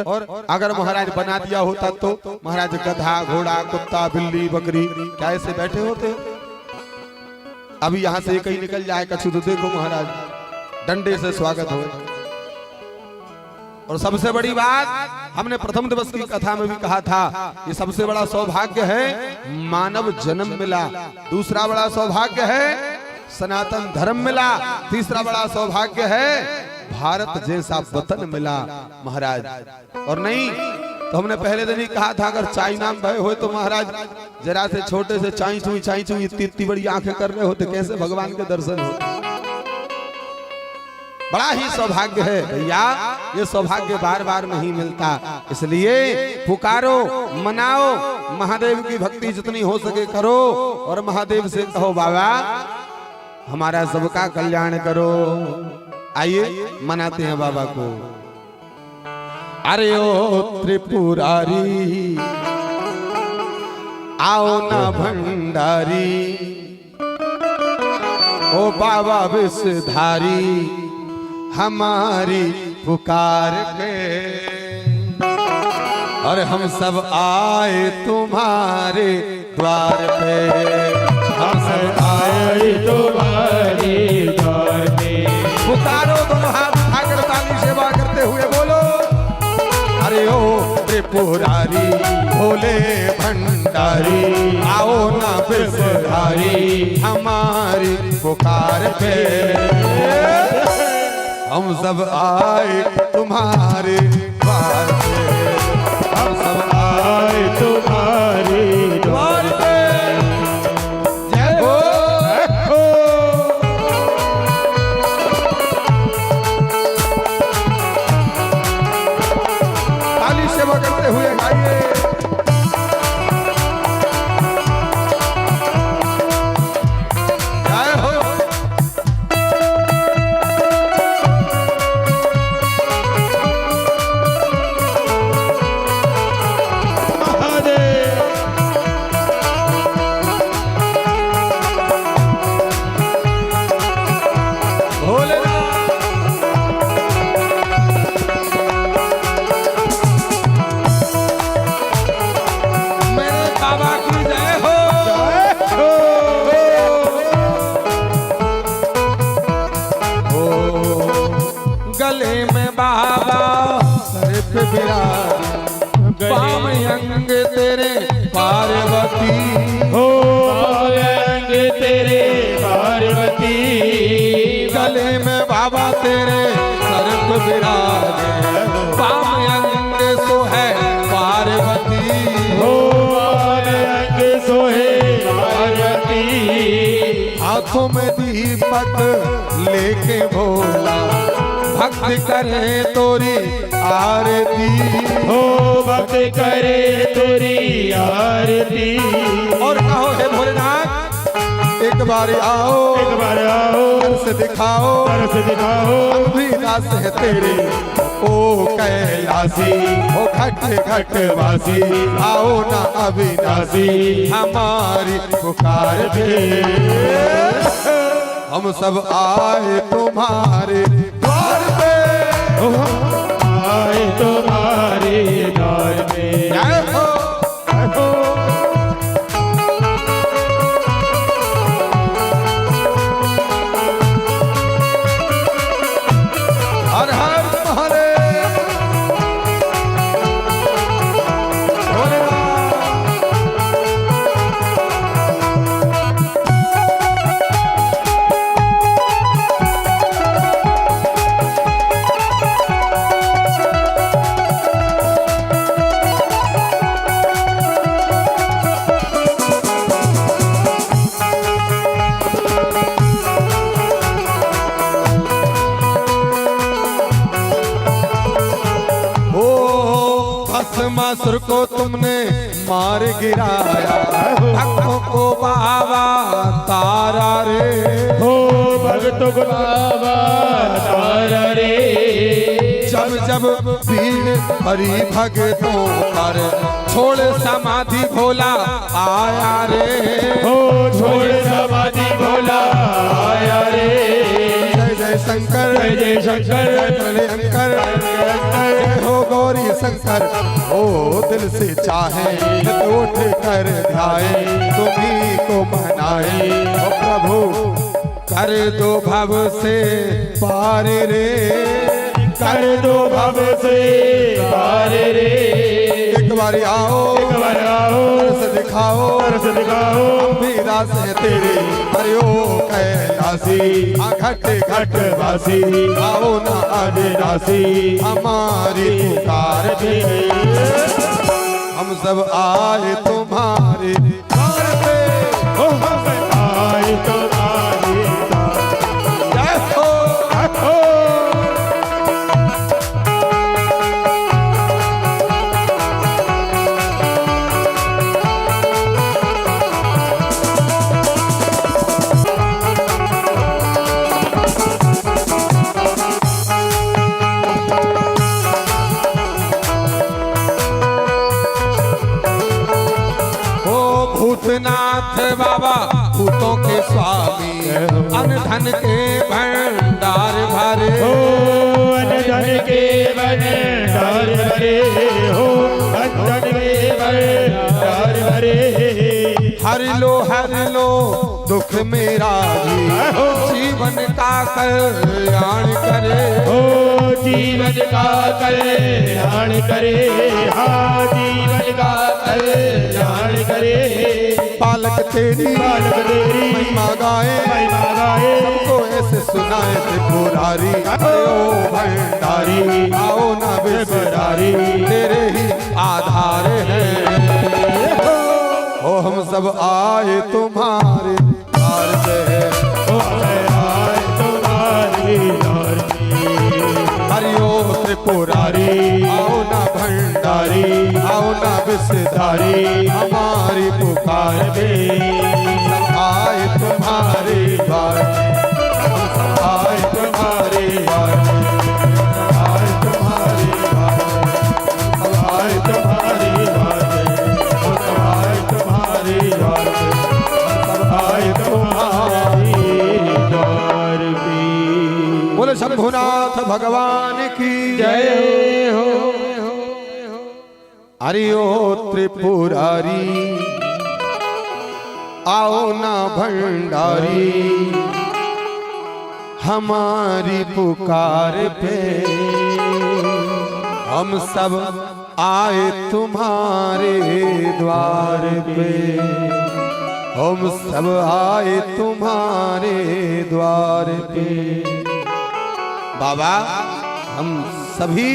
अगर महाराज बना दिया होता तो महाराज गधा, घोड़ा, कुत्ता, बिल्ली, बकरी क्या ऐसे बैठे होते? अभी यहाँ से कहीं निकल जाए कछु तो देखो महाराज डंडे से स्वागत हो। और सबसे बड़ी बात, हमने प्रथम दिवस की कथा में भी कहा था, ये सबसे बड़ा सौभाग्य है मानव जन्म मिला, दूसरा बड़ा सौभाग्य है सनातन धर्म मिला, तीसरा बड़ा सौभाग्य है भारत जैसा वतन मिला महाराज। और नहीं तो हमने पहले दिन ही कहा था, अगर चाइना में भय हो तो महाराज जरा से छोटे से चाई चुई इतनी बड़ी आंखें कर रहे होते, कैसे भगवान के दर्शन हो? बड़ा ही सौभाग्य है भैया, ये सौभाग्य बार बार नहीं मिलता। इसलिए पुकारो, मनाओ, महादेव की भक्ति जितनी हो सके करो, और महादेव से कहो बाबा हमारा सबका कल्याण करो। आइए मनाते हैं बाबा को। अरे ओ त्रिपुरारी आओ ना भंडारी, ओ बाबा विषधारी हमारी पुकार के, और हम सब आए तुम्हारे द्वार पे, हम सब आए तुम्हारे द्वार पे। पुकारो दोनों हाथ उठाकर ताली सेवा करते हुए बोलो, अरे ओ त्रिपुरारी भोले भंडारी, आओ ना बिसधारी हमारी पुकार पे, हम सब आए तुम्हारे द्वार पे, हम सब आए तुम्हारे द्वार पे। जय हो। ताली सेवा करते हुए गाइए। जय हो। मेरे बाबा की जय हो। गले में बाबा सर पे विराज, पाम अंग तेरे पार्वती, हो अंग तेरे पार्वती, गले में बाबा तेरे सर पे विराज, पाम अंग सो है पार्वती, हो अंग सोहे पार्वती, हाथों में दीपक लेके भोला, भक्त करे तोरी आरती, हो भक्त करे तेरी आरती। और कहो हे भोलेनाथ एक बार आओ, एक बार आओ, से दिखाओ, तरस दिखाओ, हम भी दास है तेरे ओ कैलासी, ओ घट घट वासी, आओ ना अविनाशी हमारी पुकार दे, हम सब आए तुम्हारे द्वार पे, आए तुम्हारे द्वार पे। जय हो। हर हर महादेव। भोलेनाथ। भस्मासुर को तुमने मार गिराया, भक्तों को बाबा तारा रे, हो भक्त गुलाबा तारा रे, जब जब भीड़ भरी भगतों पर छोड़ समाधि भोला आया रे, हो छोड़ समाधि भोला आया रे। जय जय शंकर, जय जय शंकर, जय शंकर, जय हो गौरी शंकर, ओ दिल से चाहे तो उठ कर ध्याए, तुम्ही को मनाए ओ प्रभु, कर दो भव से पार रे, कर दो भव से पार रे। एक बार आओ, एक बार आओ, तरस दिखाओ, तरस दिखाओ, हम भी दास है तेरे, अरे ओ कैलासी, घट घट वासी, आओ ना अविनाशी हमारी पुकार दे, हम सब आए तुम्हारे द्वार पे, हो हम आए तुम्हारे द्वार। जय हो। हो भूतनाथ बाबा भूतों के स्वामी, अन धन के भंडार भरे, हो अन कंचन के भंडार भरे हो, कंचन के भंडार भरे। हर लो दुख मेरा भी, जीवन का कल्याण करे। ओ जीवन का कल्याण करे, हाँ जीवन का कल्याण करे। पालक तेरी महिमा गाए, सबको ऐसे सुनाए त्रिपुरारी। आओ भंडारी आओ ना बेसरारी, तेरे ही आधार हैं। ओ हम सब आए तुम्हारे द्वार पे, ओ आए तुम्हारे द्वार पे। हरिओ त्रिपुरारी आओ ना भंडारी, आओ ना विषधारी, हमारी पुकार पे। सब आए तुम्हारे द्वार पे, हम सब आए तुम्हारे द्वार पे, आए तुम्हारे द्वार पे, सब आए तुम्हारे द्वार पे, हम सब आए तुम्हारे द्वार पे, सब आए तुम्हारे द्वार पे। बोले शंभुनाथ भगवान की जय हो। हरिओ त्रिपुरारी आओ ना भंडारी, हमारी पुकार पे। हम सब आए तुम्हारे द्वार पे, हम सब आए तुम्हारे द्वार पे। बाबा हम सभी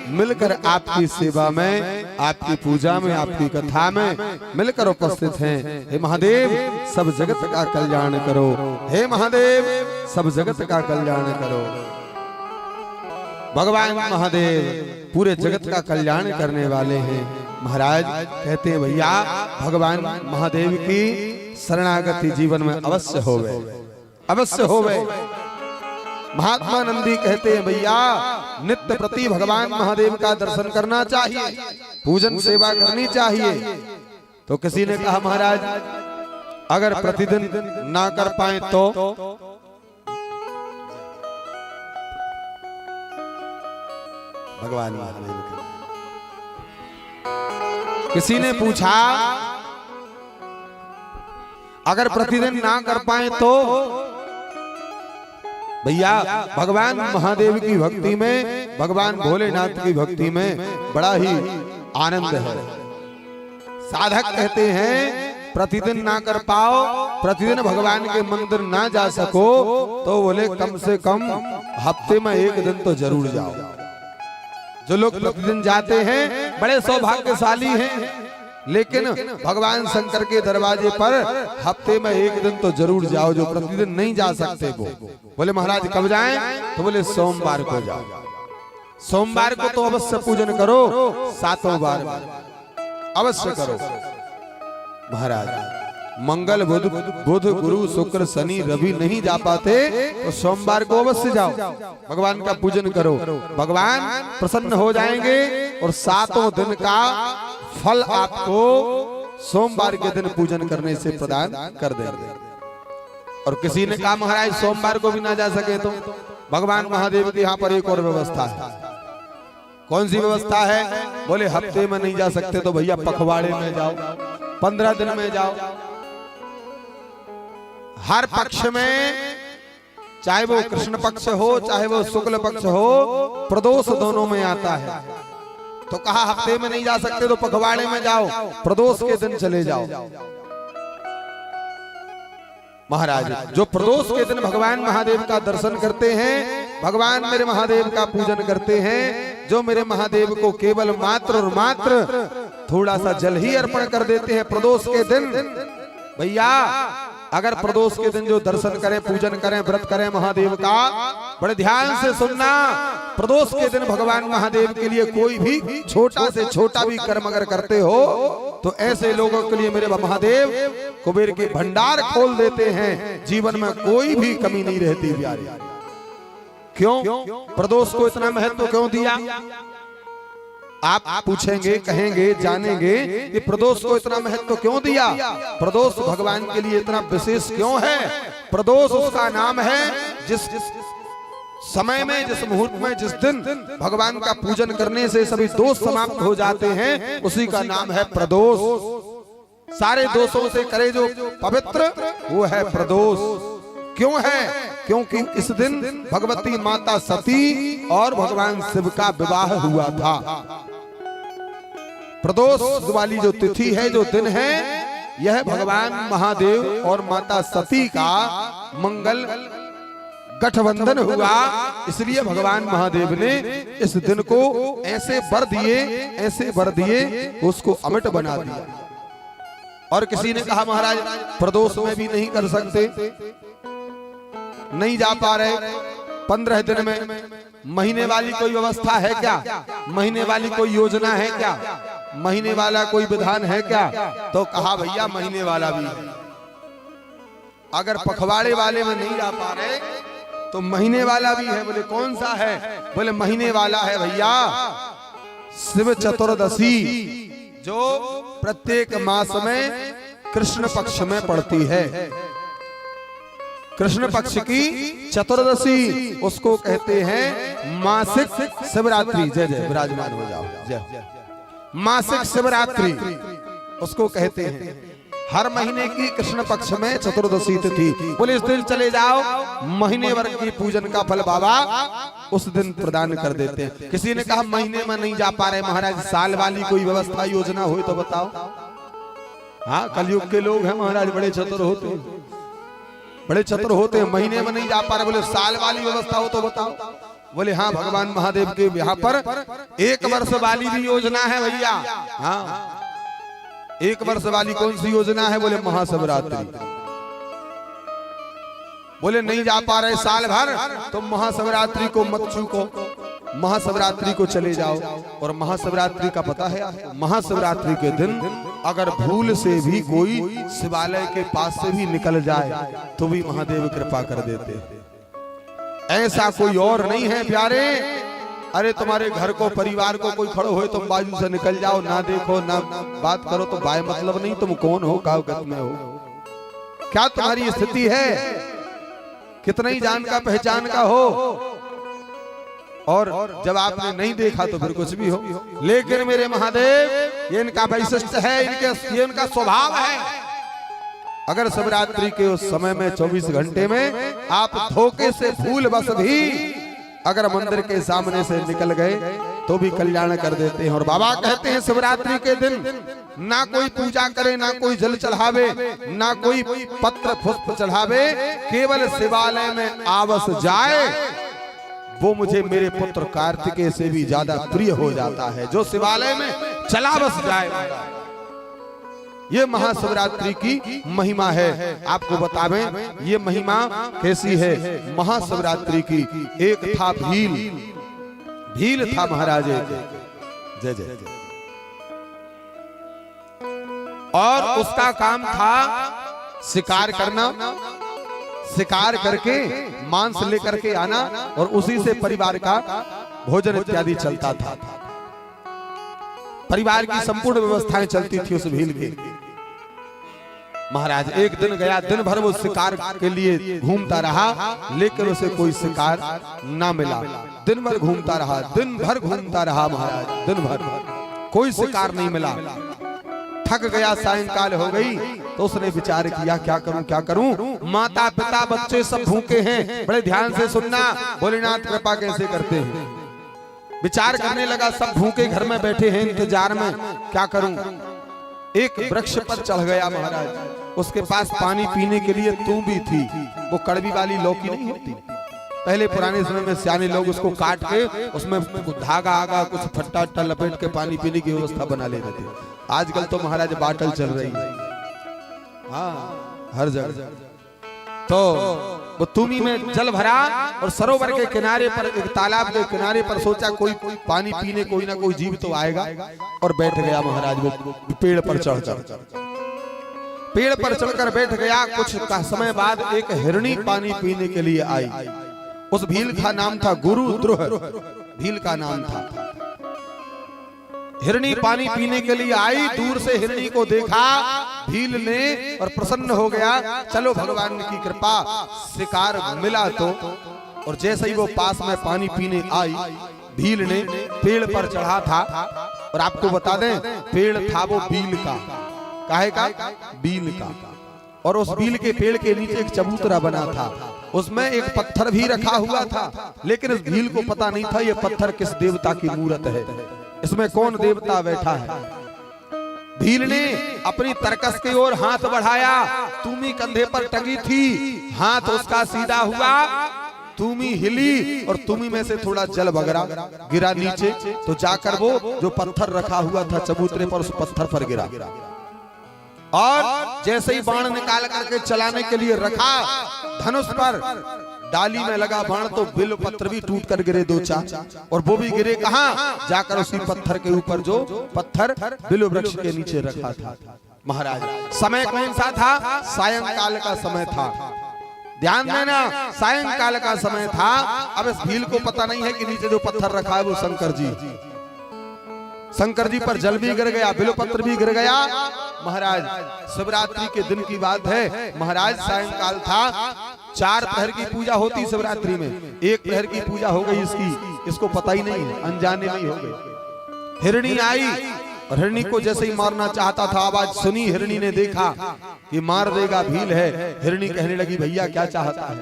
मिलकर आपकी सेवा में, आपकी पूजा में, आपकी कथा में मिलकर उपस्थित हैं। हे महादेव सब जगत का कल्याण करो, हे महादेव सब जगत का कल्याण करो। भगवान महादेव पूरे जगत का कल्याण करने वाले हैं। महाराज कहते हैं भैया भगवान महादेव की शरणागति जीवन में अवश्य होवे, अवश्य होवे। महात्मा नंदी कहते हैं भैया नित्य प्रति भगवान महादेव का दर्शन करना चाहिए, पूजन सेवा करनी चाहिए। तो किसी ने कहा महाराज अगर प्रतिदिन ना कर पाए तो? भगवान महादेव किसी ने पूछा अगर प्रतिदिन ना कर पाए तो? भैया भगवान महादेव की भक्ति में, भगवान भोलेनाथ की भक्ति में बड़ा ही आनंद है। साधक कहते हैं प्रतिदिन ना कर पाओ, प्रतिदिन भगवान के मंदिर ना जा सको तो बोले कम से कम हफ्ते में एक दिन तो जरूर जाओ। जो लोग प्रतिदिन जाते हैं बड़े सौभाग्यशाली हैं, लेकिन भगवान शंकर के दरवाजे पर हफ्ते में एक दिन तो जरूर जाओ। जो प्रतिदिन नहीं जा सकते वो बोले महाराज कब जाएं? तो बोले सोमवार को जाओ। सोमवार को तो अवश्य पूजन करो, सातों बार अवश्य करो। महाराज मंगल बुध गुरु शुक्र शनि रवि नहीं जा पाते तो सोमवार को अवश्य जाओ, भगवान का पूजन करो। भगवान प्रसन्न हो जाएंगे और सातों दिन का फल आपको सोमवार के दिन पूजन करने से प्रदान कर देंगे। और किसी ने कहा महाराज सोमवार को भी ना जा सके तो? भगवान महादेव के यहाँ पर एक और व्यवस्था है। कौन सी व्यवस्था है? बोले हफ्ते में नहीं जा सकते तो भैया पखवाड़े में जाओ, 15 दिन में जाओ। हर पक्ष में, चाहे वो कृष्ण पक्ष हो चाहे वो शुक्ल पक्ष हो, प्रदोष दोनों में आता है। तो कहा हफ्ते में नहीं जा सकते तो पखवाड़े में जाओ, प्रदोष के दिन चले जाओ। महाराज जो प्रदोष के दिन भगवान महादेव का दर्शन करते हैं, भगवान मेरे महादेव का पूजन करते हैं, जो मेरे महादेव को केवल मात्र और मात्र थोड़ा सा जल ही अर्पण कर देते हैं प्रदोष के दिन, भैया अगर प्रदोष के दिन जो दर्शन करें, पूजन करें, व्रत करें महादेव का, बड़े ध्यान से सुनना, प्रदोष के दिन भगवान महादेव के लिए कोई भी छोटा से छोटा भी कर्म अगर करते हो तो ऐसे लोगों के लिए मेरे महादेव कुबेर के भंडार खोल देते हैं, जीवन में कोई भी कमी नहीं रहती प्यारे। क्यों प्रदोष को इतना महत्व क्यों दिया? आप पूछेंगे, कहेंगे, जानेंगे कि प्रदोष को इतना महत्व क्यों दिया, प्रदोष भगवान के लिए इतना विशेष क्यों है। प्रदोष उसका नाम है जिस समय में, जिस मुहूर्त में, जिस दिन भगवान का पूजन करने से सभी दोष समाप्त हो जाते हैं, उसी का नाम है प्रदोष। सारे दोषों से करे जो पवित्र, वो है प्रदोष। क्यों है? क्योंकि इस दिन भगवती माता सती और भगवान शिव का विवाह हुआ था। प्रदोष वाली जो तिथि है, जो दिन है, यह भगवान महादेव और माता सती का मंगल गठबंधन हुआ। इसलिए भगवान महादेव ने इस दिन को ऐसे वर दिए, ऐसे वर दिए, उसको अमिट बना दिया। और किसी ने कहा महाराज प्रदोष में भी नहीं कर सकते, नहीं जा पा रहे 15 दिन में, महीने वाली कोई व्यवस्था है क्या? महीने वाली कोई योजना है क्या? महीने वाला कोई विधान है क्या? तो कहा भैया महीने वाला भी है। अगर पखवाड़े वाले में नहीं जा पा रहे तो महीने वाला भी है। बोले कौन सा है? बोले महीने वाला है भैया शिव चतुर्दशी, जो प्रत्येक मास में कृष्ण पक्ष में पड़ती है। कृष्ण पक्ष की चतुर्दशी उसको कहते हैं मासिक शिवरात्रि। जय जय, विराजमान हो जाओ। जय। मासिक शिवरात्रि उसको कहते हैं। हर महीने की कृष्ण पक्ष में चतुर्दशी तिथि। बोले इस दिन चले जाओ, महीने भर की पूजन का फल बाबा उस दिन प्रदान कर देते हैं। किसी ने कहा महीने में नहीं जा पा रहे महाराज, साल वाली कोई व्यवस्था योजना हो तो बताओ। हाँ, कलयुग के लोग हैं महाराज, बड़े चतुर होते हैं, बड़े चतुर होते हैं। महीने में नहीं जा पा रहे, बोले साल वाली व्यवस्था हो तो बताओ। बोले हाँ, भगवान महादेव के यहाँ पर 1 वर्ष वाली भी योजना है भैया। हाँ, 1 वर्ष वाली कौन सी योजना है? बोले महाशिवरात्रि। बोले नहीं जा पा रहे साल भर, तो महाशिवरात्रि को मत चूको, महाशिवरात्रि को चले जाओ। और महाशिवरात्रि का पता है आपको? महाशिवरात्रि के दिन अगर भूल से भी कोई शिवालय के पास से भी निकल जाए तो भी महादेव कृपा कर देते हैं। ऐसा कोई और नहीं है प्यारे। अरे तुम्हारे घर को, परिवार को कोई खड़ो हो, तुम बाजू से निकल जाओ, ना देखो ना बात करो तो बाय मतलब नहीं। तुम कौन हो, कागत में हो, क्या तुम्हारी स्थिति है, कितना ही जान का पहचान का हो। और जब आपने नहीं देखा तो फिर कुछ भी हो। लेकिन मेरे महादेव ये इनका वैशिष्ट है, ये इनका स्वभाव है। अगर शिवरात्रि के उस समय में 24 घंटे में आप धोखे से भूल बस भी अगर मंदिर के सामने से निकल गए तो भी कल्याण कर देते हैं। और बाबा कहते हैं शिवरात्रि के दिन ना कोई पूजा करे, ना कोई जल चढ़ावे, ना कोई पत्र पुष्प चढ़ावे, केवल शिवालय में आवस जाए, वो मुझे मेरे पुत्र कार्तिकेय से भी ज्यादा प्रिय हो जाता है। जो शिवालय में चला बस जाए। ये महाशिवरात्रि की महिमा है। आपको बतावें ये महिमा कैसी है महाशिवरात्रि की। एक था भील था महाराज, जय जय, और उसका काम था शिकार करना, शिकार करके मांस लेकर के आना, और उसी से परिवार का भोजन इत्यादि चलता था। परिवार की संपूर्ण व्यवस्थाएं चलती थी उस भील के। महाराज एक दिन गया, दिन भर वो शिकार के लिए घूमता रहा, लेकिन उसे कोई शिकार ना मिला। दिन भर घूमता रहा, दिन भर घूमता रहा महाराज, दिन भर कोई शिकार नहीं मिला। थक गया, सायंकाल हो गई, तो उसने विचार किया क्या करूं क्या करूं। माता पिता बच्चे सब भूखे हैं, बड़े ध्यान से सुनना, भोलेनाथ कृपा कैसे करते हैं। विचार करने लगा, सब भूखे घर में बैठे हैं इंतजार में, क्या करूं। एक वृक्ष पर चढ़ गया महाराज, उसके पास पानी पीने के लिए तूंबी थी, वो कड़वी वाली लौकी नहीं होती। पहले पुराने समय में सियाने लोग उसको काट के उसमें धागा आगा कुछ फट्टा अट्टा लपेट के पानी पीने की व्यवस्था बना लेते थे। आजकल तो महाराज बाटल चल रही है, हाँ हर जगह। तो वो तुमी में जल भरा और सरोवर के किनारे पर, एक तालाब के किनारे पर सोचा कोई पानी पीने कोई ना कोई जीव तो आएगा, और बैठ गया महाराज वो पेड़ पर चढ़कर। पेड़ पर चढ़कर बैठ गया। कुछ समय बाद एक हिरणी पानी पीने के लिए आई। उस भील का नाम था गुरुद्रोह, भील का नाम था। हिरणी पानी पीने के लिए आई, दूर से हिरणी को देखा भील ने और प्रसन्न हो गया। चलो भगवान की कृपा, शिकार मिला तो और जैसे ही वो पास में पानी पीने आई, भील ने पेड़ पर चढ़ा था। और आपको बता दें, पेड़ था वो बील का, काहे का? बील का। और उस बील के पेड़ के नीचे एक चबूतरा बना था, उसमें एक पत्थर भी रखा हुआ था। लेकिन उस भील को पता नहीं था ये पत्थर किस देवता की मूरत है, इसमें कौन देवता बैठा है। भील ने अपनी तरकस की ओर हाथ बढ़ाया, तूमी कंधे पर टंगी थी, हाथ उसका सीधा हुआ, तूमी हिली और तूमी में से थोड़ा जल बगरा गिरा नीचे, तो जाकर वो जो पत्थर रखा हुआ था चबूतरे पर, उस पत्थर पर गिरा। और जैसे ही बाण निकाल करके चलाने के लिए रखा, धनुष पर डाली में लगा बाण, तो बिल पत्र भी टूट कर गिरे 2-4। और वो भी गिरे कहां? जाकर उसी पत्थर के ऊपर, जो पत्थर बिल वृक्ष के नीचे रखा था। महाराज, समय कौन सा था? सायंकाल का समय था। ध्यान देना, सायंकाल का समय था। अब इस भील को पता नहीं है कि नीचे जो पत्थर रखा है वो शंकर जी पर जल भी गिर गया, बिल्वपत्र भी गिर गया। महाराज, शिवरात्रि के दिन की बात है। महाराज, सायंकाल था, 4 पहर की पूजा होती शिवरात्रि में, 1 पहर की पूजा हो गई इसकी, इसको पता ही नहीं, अनजाने में ही हो गई। हिरणी आई और हिरणी को जैसे ही मारना चाहता था, आवाज सुनी, हिरणी ने देखा कि मार देगा, भील है। हिरणी कहने लगी, भैया क्या चाहता है?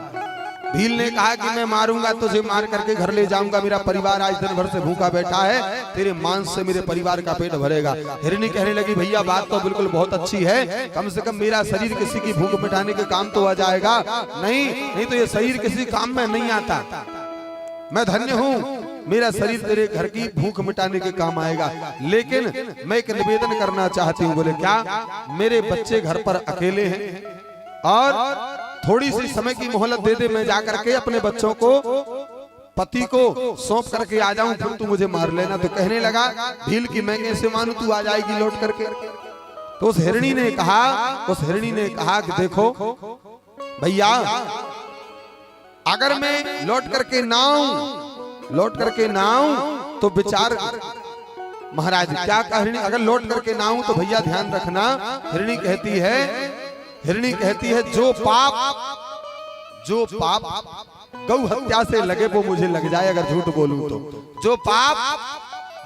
भील ने कहा कि मैं मारूंगा तुझे, मार करके घर ले जाऊंगा, मेरा परिवार आज दिन भर से भूखा बैठा है, तेरे मांस से मेरे परिवार का पेट भरेगा। हिरणी कहने लगी, भैया बात तो बिल्कुल बहुत अच्छी है, कम से कम मेरा शरीर किसी की भूख मिटाने के काम तो आ जाएगा। नहीं तो ये शरीर किसी काम में नहीं आता, मैं धन्य हूँ, मेरा शरीर तेरे घर की भूख मिटाने के काम आएगा। लेकिन मैं एक निवेदन करना चाहती हूँ। बोले क्या? मेरे बच्चे घर पर अकेले हैं और थोड़ी सी समय की मोहलत दे दे, मैं जाकर के अपने बच्चों को, पति को सौंप करके आ जाऊं, फिर तू मुझे मार लेना। तो कहने लगा भील की मैं कैसे मानूं, तू आ जाएगी लौट करके। तो उस हिरणी ने कहा कि देखो भैया, अगर मैं लौट करके ना आऊं तो विचार। महाराज क्या कहा हिरणी? अगर लौट करके ना आऊं तो भैया ध्यान रखना, हिरणी कहती है जो पाप गौ हत्या से लगे वो मुझे लग जाए, अगर झूठ बोलूं तो। जो पाप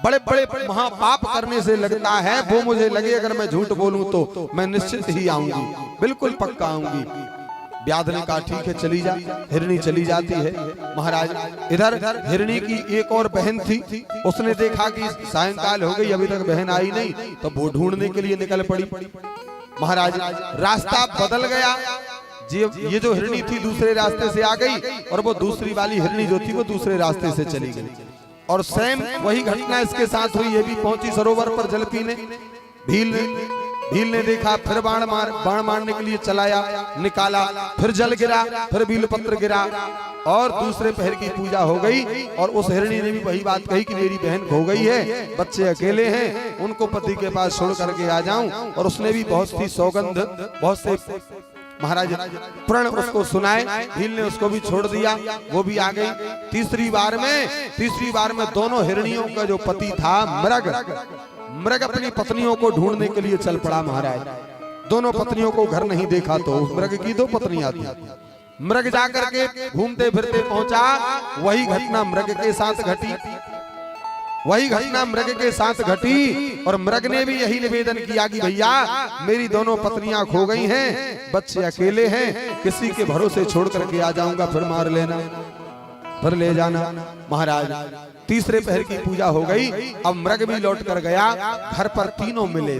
बड़े बड़े महापाप करने से लगता है वो मुझे लगे, अगर मैं झूठ बोलूं तो मैं निश्चित ही आऊंगी, बिल्कुल पक्का आऊंगी। व्याध ने कहा ठीक है चली जा। हिरणी चली जाती है। महाराज, इधर हिरणी की एक और बहन थी, उसने देखा कि सायंकाल हो गई, अभी तक बहन आई नहीं, तो वो ढूंढने के लिए निकल पड़ी। महाराज, रास्ता बदल गया, ये जो हिरणी थी दूसरे रास्ते से आ गई और वो दूसरी वाली हिरणी जो थी वो दूसरे रास्ते से चली गई। और सेम वही घटना इसके साथ हुई, ये भी पहुंची सरोवर पर जल पीने। भील ने देखा, फिर बाण मारने के लिए चलाया, निकाला, फिर जल गिरा, फिर बिल्वपत्र गिरा और दूसरे पहर की पूजा हो गई। और उस हिरणी ने भी वही बात कही कि मेरी बहन खो गई है, बच्चे अकेले हैं, उनको पति के पास छोड़ करके आ जाऊं। और उसने भी बहुत सी सौगंध, बहुत से महाराज प्रण उसको सुनाए। भील ने उसको भी छोड़ दिया, वो भी आ गई। तीसरी बार में दोनों हिरणियों का जो पति था मृग अपनी पत्नियों को ढूंढने के लिए चल पड़ा। महाराज, दोनों पत्नियों को घर नहीं देखा तो मृग की 2 पत्नियां थी। मृग जाकर के घूमते फिरते पहुंचा, वही घटना मृग के साथ घटी। और मृग ने भी यही निवेदन किया कि भैया मेरी दोनों पत्नियां खो गई हैं, बच्चे अकेले हैं, किसी के भरोसे छोड़ करके आ जाऊंगा, फिर मार लेना, फिर ले जाना। महाराज, तीसरे पहर की पूजा हो गई। अब मृग भी लौट कर गया। घर पर तीनों मिले,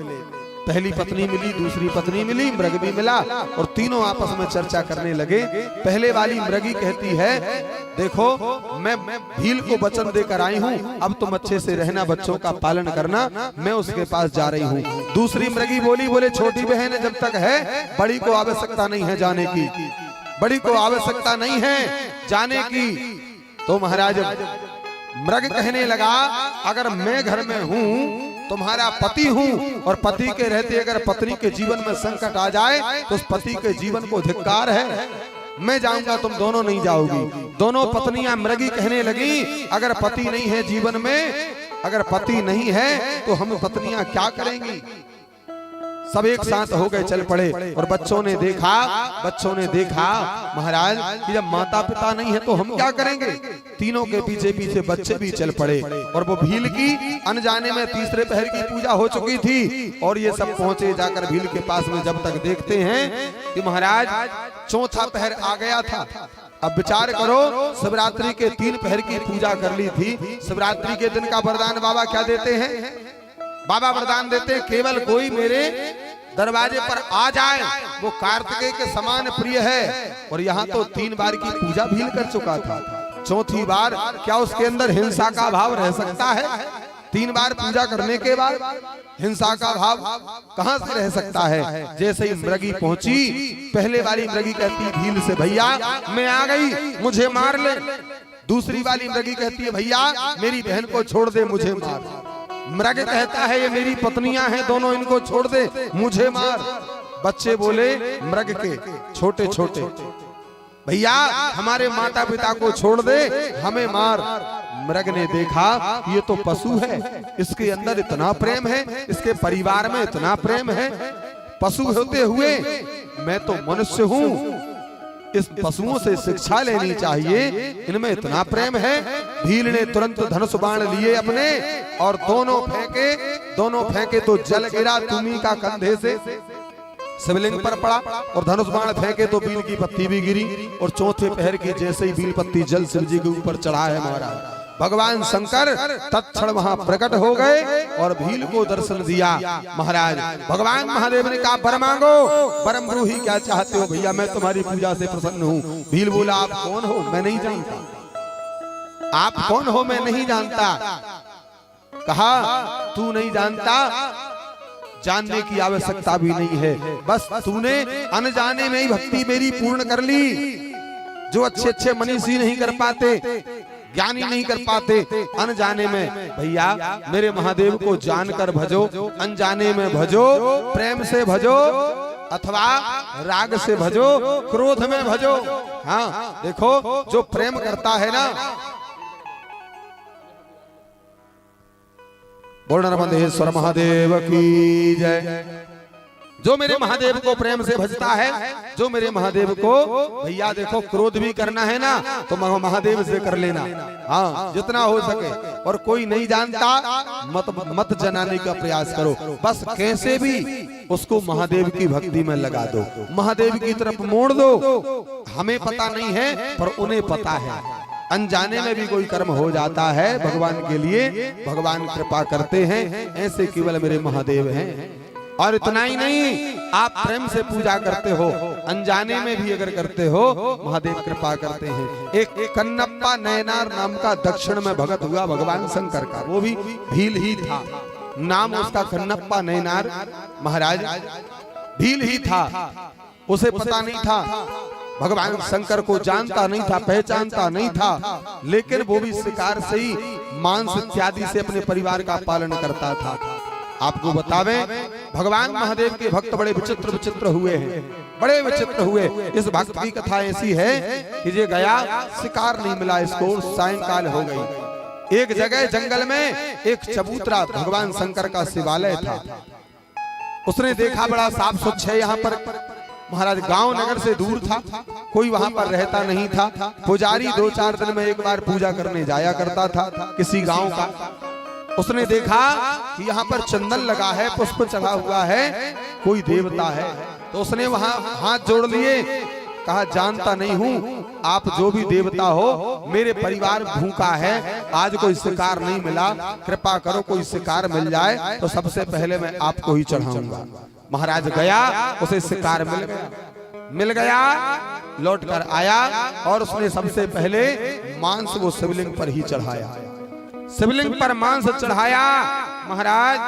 पहली पत्नी मिली, दूसरी पत्नी मिली, मृग भी मिला और तीनों आपस में चर्चा करने लगे। पहले वाली मृगी कहती है, देखो मैं भील को वचन देकर आई हूँ, अब तुम अच्छे से रहना, बच्चों का पालन करना, मैं उसके पास जा रही हूँ। दूसरी मृगी बोले छोटी बहन जब तक है, बड़ी को आवश्यकता नहीं है जाने की, बड़ी को आवश्यकता नहीं है जाने की। तो महाराज, मृग कहने लगा, अगर मैं घर में हूँ, तुम्हारा पति हूँ, और पति के रहते अगर पत्नी के जीवन में संकट आ जाए तो उस पति के जीवन को धिक्कार है, मैं जाऊंगा, तुम दोनों नहीं जाओगी। दोनों पत्नियां मृगी कहने लगी, अगर पति नहीं है जीवन में, अगर पति नहीं है तो हम पत्नियां क्या करेंगी? सब एक साथ हो गए, चल पड़े। और बच्चों ने देखा महाराज कि जब माता पिता नहीं है तो हम क्या करेंगे। तीनों के पीछे पीछे बच्चे भी चल पड़े। और वो भील की अनजाने में तीसरे पहर की पूजा हो चुकी थी। और ये सब पहुंचे जाकर भील के पास में, जब तक देखते हैं कि महाराज चौथा पहर आ गया था। अब विचार करो, शिवरात्रि के 3 पहर की पूजा कर ली थी। शिवरात्रि के दिन का वरदान बाबा क्या देते हैं? बाबा वरदान देते हैं, केवल कोई मेरे दरवाजे पर आ जाए वो कार्तिकेय के समान प्रिय है। और यहाँ तो 3 बार की पूजा भील कर चुका था, चौथी बार क्या उसके अंदर हिंसा का भाव रह सकता है? 3 बार पूजा करने के बाद हिंसा का भाव कहां से रह सकता है? जैसे ही मृगी पहुंची, पहले वाली मृगी कहती भील से, भैया मैं आ गई, मुझे मार ले। दूसरी वाली मृगी कहती है, भैया मेरी बहन को छोड़ दे, मुझे मार। मृग कहता है, ये मेरी पत्नियां हैं दोनों, इनको छोड़ दे, मुझे मार। बच्चे बोले मृग के छोटे छोटे, भैया हमारे माता पिता को छोड़ दे, हमें मार। मृग ने देखा ये तो पशु है, इसके अंदर इतना प्रेम है, इसके परिवार में इतना प्रेम है। पशु होते हुए मैं तो मनुष्य हूँ, इस पशुओं से शिक्षा लेनी चाहिए, इनमें इतना प्रेम है। भील ने तुरंत धनुष बाण लिए अपने और दोनों फेंके तो जल गिरा तुमी का कंधे से, शिवलिंग पर पड़ा। और धनुष बाण फेंके तो बील की पत्ती भी गिरी। और चौथे पहर की जैसे ही बील पत्ती जल शिव जी के ऊपर चढ़ा है महाराज, भगवान शंकर तत्क्षण वहां प्रकट हो गए और भील को दर्शन दिया। महाराज भगवान महादेव ने कहा, वर मांगो, वरम ब्रूहि, क्या चाहते हो? भैया मैं तुम्हारी पूजा से प्रसन्न हूँ। भील बोला, आप कौन हो? मैं नहीं जानता। आप कौन हो? मैं नहीं जानता। कहा, तू नहीं जानता, जानने की आवश्यकता भी नहीं है, बस तूने अनजाने में ही भक्ति मेरी पूर्ण कर ली। जो अच्छे अच्छे मनीषी नहीं कर पाते, ज्ञानी नहीं कर पाते, अनजाने में भैया मेरे महादेव को जानकर भजो, अनजाने में भजो, प्रेम से भजो अथवा राग से भजो, क्रोध में भजो। हाँ देखो, जो प्रेम करता है ना, बोल नर्मदेश्वर महादेव की जय। जो मेरे महादेव को प्रेम से भजता है, जो मेरे महादेव को, भैया देखो क्रोध भी करना है ना तो महादेव से कर लेना, हाँ जितना हो सके। और कोई नहीं जानता, मत जनाने का प्रयास करो, बस कैसे भी उसको महादेव की भक्ति में लगा दो, महादेव की तरफ मोड़ दो। हमें पता नहीं है पर उन्हें पता है, अनजाने में भी कोई कर्म हो जाता है भगवान के लिए, भगवान कृपा करते हैं। ऐसे केवल मेरे महादेव हैं। और इतना ही नहीं, आप प्रेम से पूजा करते हो, अनजाने में भी अगर करते हो, महादेव कृपा करते हैं। एक कन्नप्पा नयनार नाम का दक्षिण में भगत हुआ भगवान शंकर का, वो भी भील ही था, नाम उसका कन्नप्पा नयनार महाराज भील ही था। उसे पता नहीं था, भगवान शंकर को जानता नहीं था, पहचानता नहीं था, लेकिन वो भी शिकार से ही मांस इत्यादि से अपने परिवार का पालन करता था। आपको बतावे, भगवान महादेव के भक्त बड़े विचित्र विचित्र हुए हैं, बड़े विचित्र हुए। इस भक्त की कथा ऐसी है कि ये गया, शिकार नहीं मिला इसको, सायंकाल हो गई। एक जगह जंगल में एक चबूतरा भगवान शंकर का शिवालय था। उसने देखा बड़ा साफ स्वच्छ है यहाँ पर। महाराज गांव नगर से दूर था, कोई वहां पर रहता नहीं था। पुजारी 2-4 दिन में एक बार पूजा करने जाया करता था किसी गांव का। उसने देखा कि यहाँ पर चंदन लगा है, पुष्प चढ़ा हुआ है, कोई देवता है। तो उसने वहां हाथ जोड़ लिए, कहा जानता नहीं हूँ, आप जो भी देवता हो, मेरे परिवार भूखा है, आज कोई शिकार नहीं मिला, कृपा करो कोई शिकार मिल जाए तो सबसे पहले मैं आपको ही चढ़ाऊंगा। महाराज गया, उसे शिकार मिल गया, लौट कर आया और उसने सबसे पहले मांस वो शिवलिंग पर ही चढ़ाया, शिवलिंग पर मांस चढ़ाया महाराज,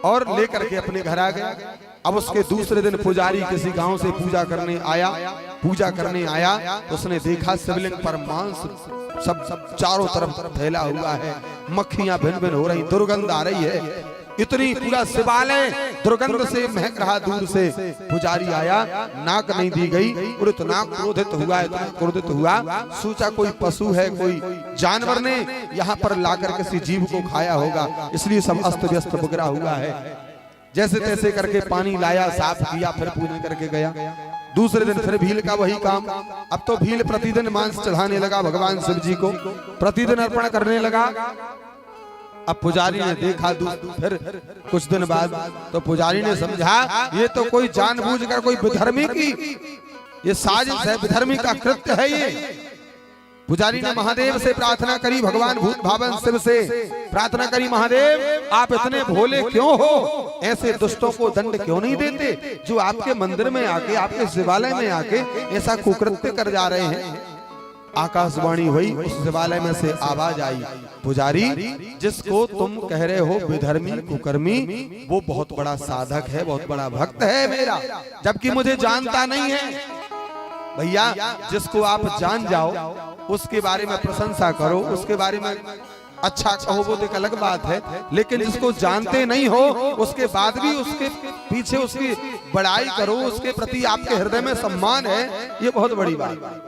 और लेकर के अपने घर आ गया। अब उसके दूसरे दिन पुजारी किसी गांव से पूजा करने आया, तो उसने देखा शिवलिंग पर मांस सब चारों तरफ फैला हुआ है, मक्खियां भिन भिन हो रही, दुर्गंध आ रही है, इतनी पूरा शिवालय दुर्गंध से महक रहा दूर से। पुजारी आया, नाक नहीं दी गई और इतना क्रोधित हुआ, सोचा कोई पशु है, कोई जानवर ने यहाँ पर लाकर किसी जीव को खाया होगा, इसलिए सब अस्त व्यस्त बिगड़ा हुआ है। जैसे तैसे करके पानी लाया, साफ किया, फिर पूजन करके गया। दूसरे दिन फिर भील का वही काम। अब तो भील प्रतिदिन मांस चढ़ाने लगा भगवान शिव जी को, प्रतिदिन अर्पण करने लगा। अब पुजारी ने देखा फिर कुछ दिन बाद, तो पुजारी ने समझा ये तो कोई जानबूझकर कोई विधर्मी की ये साजिश है, विधर्मी का कृत्य है ये। पुजारी ने महादेव से प्रार्थना करी, भगवान भूत भावन शिव से प्रार्थना करी, महादेव आप इतने भोले क्यों हो, ऐसे दुष्टों को दंड क्यों नहीं देते जो आपके मंदिर में आके, आपके शिवालय में आके ऐसा कुकृत्य कर जा रहे हैं। आकाशवाणी हुई, उस शिवालय में से आवाज आई, पुजारी जिसको तुम कह रहे हो विधर्मी कुकर्मी, वो बहुत बड़ा साधक है, बहुत बड़ा भक्त है मेरा, जबकि मुझे जानता नहीं है। भैया जिसको आप जान जाओ उसके बारे में प्रशंसा करो, उसके बारे में अच्छा कहो, वो एक अलग बात है। लेकिन जिसको जानते नहीं हो उसके बाद भी उसके पीछे उसकी बड़ाई करो, उसके प्रति आपके हृदय में सम्मान है, ये बहुत बड़ी बात।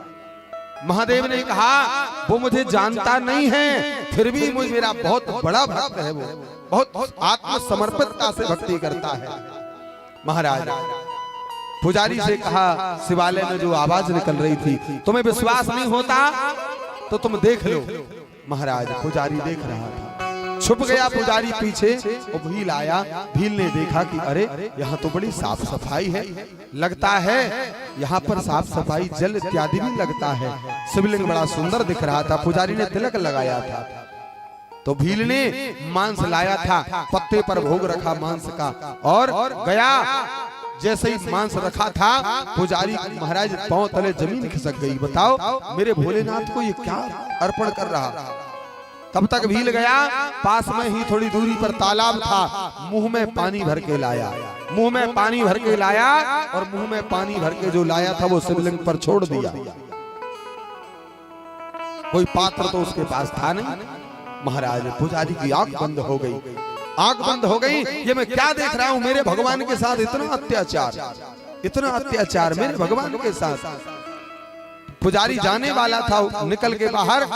महादेव ने कहा वो मुझे जानता नहीं है, फिर भी मुझे मेरा बहुत बड़ा भक्त है, वो बहुत आत्मसमर्पितता से भक्ति करता है। महाराज पुजारी से कहा शिवालय में जो आवाज निकल रही थी, तुम्हें विश्वास नहीं होता तो तुम देख लो। महाराज पुजारी देख रहा था, छुप गया पुजारी पीछे, और भील आया। भील ने देखा कि अरे यहाँ तो बड़ी साफ सफाई है, लगता है यहाँ पर साफ सफाई, जल इत्यादि भी लगता है, शिवलिंग बड़ा सुंदर दिख रहा था। पुजारी ने तिलक लगाया था, तो भील ने मांस लाया था, पत्ते पर भोग रखा मांस का, और गया। जैसे ही मांस रखा था, पुजारी महाराज पांव तले जमीन खिसक गई। बताओ मेरे भोलेनाथ को ये क्या अर्पण कर रहा। तब तक भील गया, पास में ही थोड़ी दूरी पर तालाब था, मुंह में पानी भर के लाया, मुंह में पानी भर के लाया, और मुंह में पानी भर के जो लाया था वो शिवलिंग पर छोड़ दिया। कोई पात्र तो उसके पास था नहीं। महाराज पुजारी की आंख बंद हो गई, आंख बंद हो गई। ये मैं क्या देख रहा हूँ, मेरे भगवान के साथ इतना अत्याचार, इतना अत्याचार मेरे भगवान के साथ। पुजारी जाने वाला था निकल के बाहर,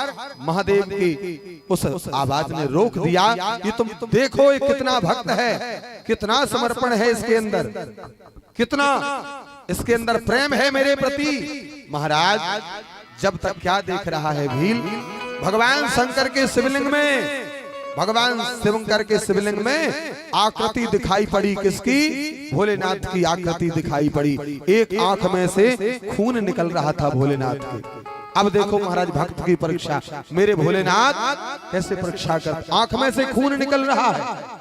महादेव की उस आवाज ने रोक दिया कि तुम देखो ये कितना भक्त है, कितना समर्पण है इसके अंदर, कितना इसके अंदर प्रेम है मेरे प्रति। महाराज जब तक क्या देख रहा है भील, भगवान शंकर के शिवलिंग में, भगवान शंकर के शिवलिंग में आकृति दिखाई पड़ी, किसकी? भोलेनाथ की आकृति दिखाई पड़ी। एक आंख में से खून निकल रहा था भोलेनाथ के। अब देखो महाराज भक्त की परीक्षा, मेरे भोलेनाथ कैसे परीक्षा कर, आंख में से खून निकल रहा है।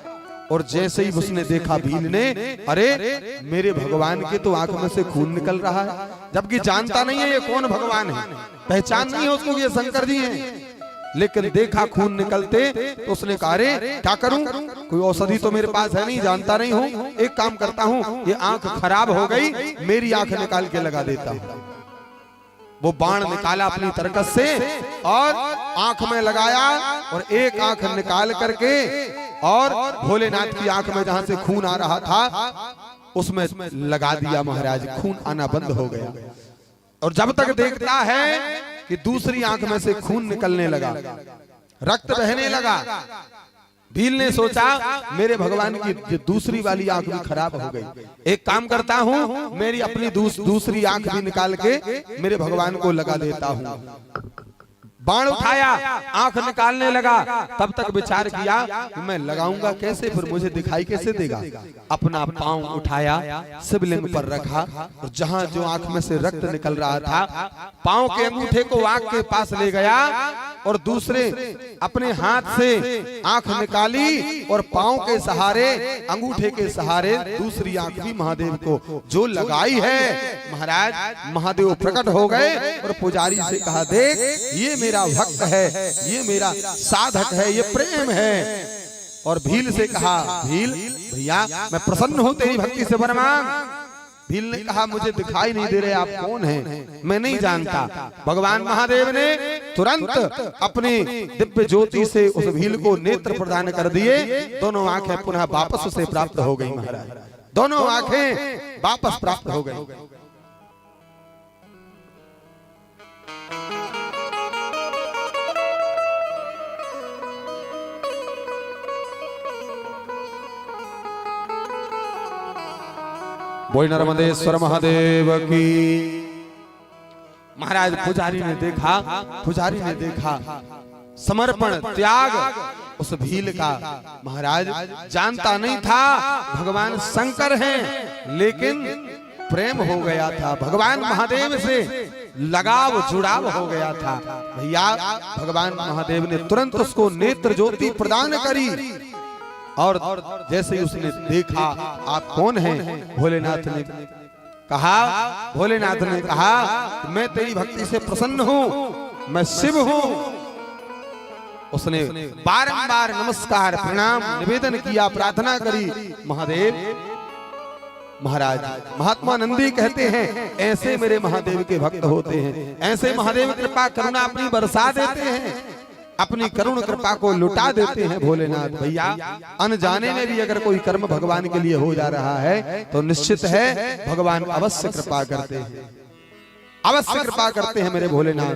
और जैसे ही उसने देखा भील ने, अरे मेरे भगवान के तो आंख में से खून निकल रहा है, जबकि जानता नहीं है ये कौन भगवान है, पहचान नहीं है उसको ये शंकर जी हैं। लेकिन देखा खून निकलते तो उसने कहा अरे क्या करूं, कोई औषधि तो मेरे पास है नहीं, जानता नहीं हूं, एक काम करता हूं, ये आंख खराब हो गई, मेरी आंख निकाल के लगा देता हूं। वो बाण निकाला अपनी तरकस से और आंख में लगाया, और एक आंख निकाल करके और भोलेनाथ की आंख में जहां से खून आ रहा था उसमें लगा दिया। महाराज खून आना बंद हो गया, और जब तक देखता है कि दूसरी आंख में से खून निकलने लगा, रक्त बहने लगा, भील ने सोचा मेरे भगवान की दूसरी वाली आंख भी खराब हो गई, एक काम करता हूं, मेरी अपनी दूसरी आंख भी निकाल के मेरे भगवान को लगा देता हूं। बाण उठाया, आंख निकालने लगा, तब तक विचार किया कि मैं लगाऊंगा कैसे, फिर मुझे दिखाई कैसे देगा। अपना पांव उठाया, शिवलिंग पर रखा, और जहां जो आंख में से रक्त निकल रहा था, पांव के अंगूठे को आंख के पास ले गया, और दूसरे अपने हाथ से आंख निकाली, और पांव के सहारे, अंगूठे के सहारे दूसरी आंख भी महादेव को जो लगाई है। महाराज महादेव प्रकट हो गए, और पुजारी से कहा देख ये मेरा भक्त है, ये मेरा साधक है, ये प्रेम है। और भील से कहा भील भैया मैं प्रसन्न हूं तेरी भक्ति से, वर मांग। भील ने कहा मुझे दिखाई नहीं दे रहे आप कौन हैं, मैं नहीं जानता। भगवान महादेव ने तुरंत अपनी दिव्य ज्योति से उस भील को नेत्र प्रदान कर दिए, दोनों आंखें पुनः वापस उसे प्राप्त हो गई। महाराज दोनों आंखें वापस प्राप्त हो गई। बोल नर्मदेश्वर महादेव की। महाराज पुजारी ने देखा समर्पण त्याग उस भील का। महाराज जानता नहीं था भगवान शंकर हैं, लेकिन प्रेम हो गया था भगवान महादेव से, लगाव जुड़ाव हो गया था। भैया भगवान महादेव ने तुरंत उसको नेत्र ज्योति प्रदान करी और जैसे ही उसने देखा आप कौन हैं, भोलेनाथ ने कहा मैं तेरी भक्ति से प्रसन्न हूं, मैं शिव हूं। उसने बारंबार नमस्कार प्रणाम निवेदन किया, प्रार्थना करी। महाराज महात्मा नंदी कहते हैं ऐसे मेरे महादेव के भक्त होते हैं, ऐसे महादेव कृपा करुणा अपनी बरसा देते हैं, अपनी करुण कृपा को लुटा देते हैं भोलेनाथ। भैया अनजाने में भी अगर कोई कर्म भगवान के लिए हो जा रहा है तो निश्चित है भगवान अवश्य कृपा करते हैं, अवश्य कृपा करते हैं मेरे भोलेनाथ।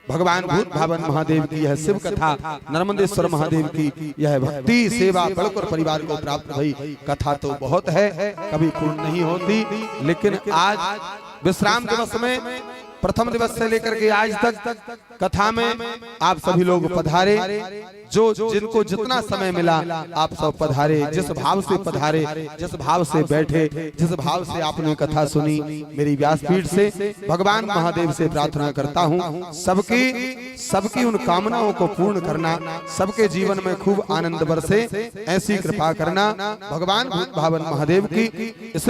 भगवान भूत भावन महादेव की यह शिव कथा, नर्मदेश्वर महादेव की यह भक्ति सेवा बड़कर परिवार को प्राप्त हुई कथा तो बहुत है, कभी पूर्ण नहीं होती। लेकिन आज विश्राम दिवस में प्रथम दिवस से लेकर के आज तक कथा में आप सभी लोग पधारे, जो जिनको जितना समय मिला आप सब पधारे, जिस भाव से पधारे, जिस भाव से बैठे, जिस भाव से आपने कथा सुनी, मेरी व्यासपीठ से भगवान महादेव से प्रार्थना करता हूँ सबकी उन कामनाओं को पूर्ण करना, सबके जीवन में खूब आनंद बरसे ऐसी कृपा करना। भगवान भूत भावन महादेव की इस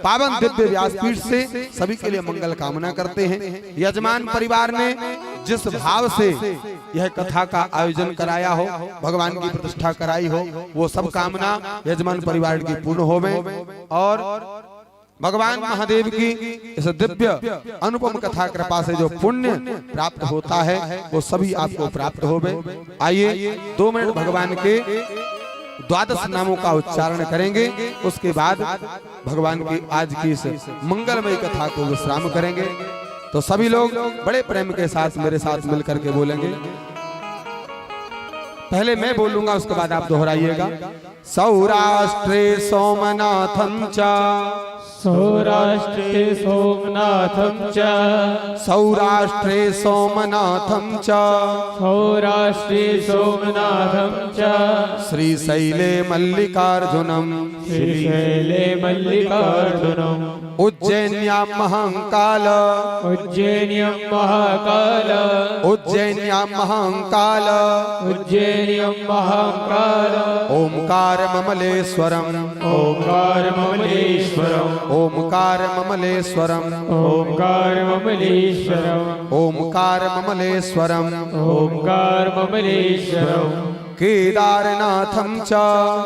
पावन दिव्य व्यासपीठ से सभी के लिए मंगल कामना करते हैं। यजमान परिवार ने जिस भाव से यह कथा का आयोजन कराया हो, भगवान की प्रतिष्ठा कराई हो, वो सब कामना यजमान परिवार की पूर्ण होवे और भगवान महादेव की इस दिव्य अनुपम कथा कृपा से जो पुण्य प्राप्त होता है वो सभी आपको प्राप्त होवे। आइए 2 मिनट भगवान के द्वादश नामों का उच्चारण करेंगे, उसके बाद भगवान की आज की इस मंगलमय कथा को विश्राम करेंगे। तो सभी लोग बड़े प्रेम के साथ मेरे साथ मिलकर के बोलेंगे। पहले मैं बोलूंगा, उसके बाद आप दोहराइएगा। सौराष्ट्रे सोमनाथं च, सौराष्ट्रे सोमनाथं च, सौराष्ट्रे सोमनाथं च, सौराष्ट्रे सोमनाथं च, श्रीशैले मल्लिकार्जुनम्, श्रीशैले मल्लिकार्जुनम्, उज्जैन्यां महाकाल, उज्जैन्यां महाकाल, उज्जैन्यां महाकाल, उज्जैन्यां महाकाल, ओंकार ममलेश्वरम्, ओंकार ममलेश्वरम्, ओंकार ममलेश्वरम्, ओंकार ममलेश्वरम्, ओंकार ममलेश्वरम्, ओंकार ममलेश्वरम्, केदारनाथं च,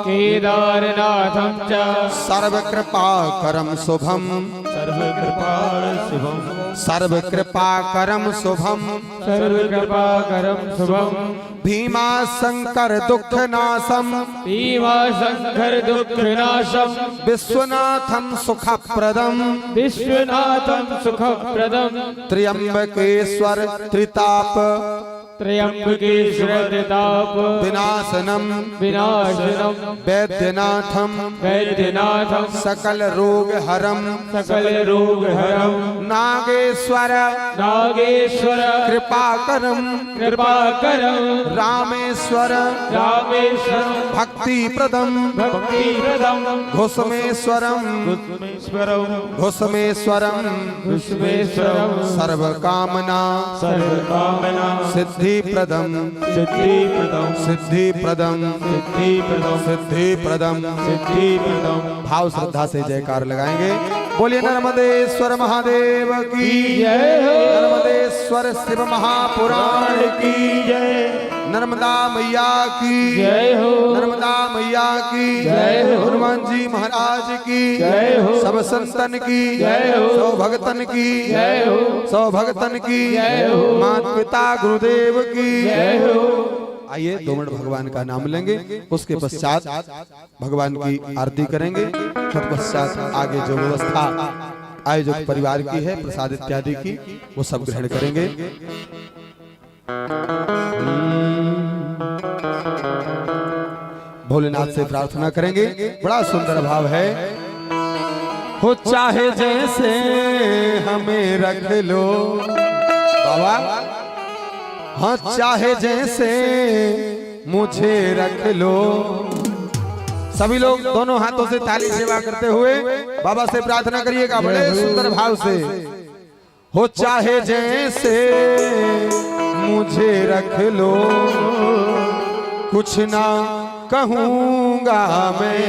केदारनाथं च, सर्वकृपाकरं शुभम्, सर्वकृपाकरं शुभम्, सर्वकृपाकरं शुभम्, सर्वकृपाकरं शुभम्, भीमाशंकर दुःखनाशम्, भीमाशंकर दुःखनाशम्, विश्वनाथं सुखप्रदम्, विश्वनाथं सुखप्रदम्, त्र्यंबकेश्वर त्रिताप, त्र्यंबकेश्वर ताप विनाशनम्, विनाशनम्, वैद्यनाथम्, वैद्यनाथम्, सकल रोग हरम्, सकल रोग हरम्, नागेश्वर, नागेश्वर, कृपाकरम्, कृपाकरम्, रामेश्वर, रामेश्वरम्, भक्तिप्रदम्, भक्तिप्रदम्, घुसमेश्वरम्, घुसमेश्वरम्, घुसमेश्वरम्, घुसमेश्वरम्, सर्वकामना सर्वकामना सिद्धिप्रदम्, सिद्धिप्रदम्, सिद्धिप्रदम्, सिद्धिप्रदम्, सिद्धिप्रदम्। सिद्धिप्रदम। भाव श्रद्धा से जयकार लगाएंगे। बोलिए नर्मदेश्वर महादेव की जय हो। नर्मदेश्वर शिव महापुराण की जय, नर्मदा मैया की जय हो, नर्मदा मैया की जय हो, हनुमान जी महाराज की जय हो, सब संतन की जय हो, सब भगतन की जय हो, सब भगतन की जय हो, माता पिता गुरुदेव की जय हो। आइए 2 मिनट भगवान का नाम लेंगे, उसके पश्चात भगवान की आरती करेंगे। तत्पश्चात आगे जो व्यवस्था आयोजक परिवार की है प्रसाद इत्यादि की वो सब ग्रहण करेंगे। भोलेनाथ से प्रार्थना करेंगे। बड़ा सुंदर भाव है। हो चाहे जैसे हमें रख लो बाबा, हाँ चाहे जैसे मुझे रख लो। सभी लोग दोनों हाथों से ताली सेवा करते हुए बाबा से प्रार्थना करिएगा बड़े सुंदर भाव से। हो चाहे जैसे मुझे रख लो, कुछ ना कहूंगा मैं।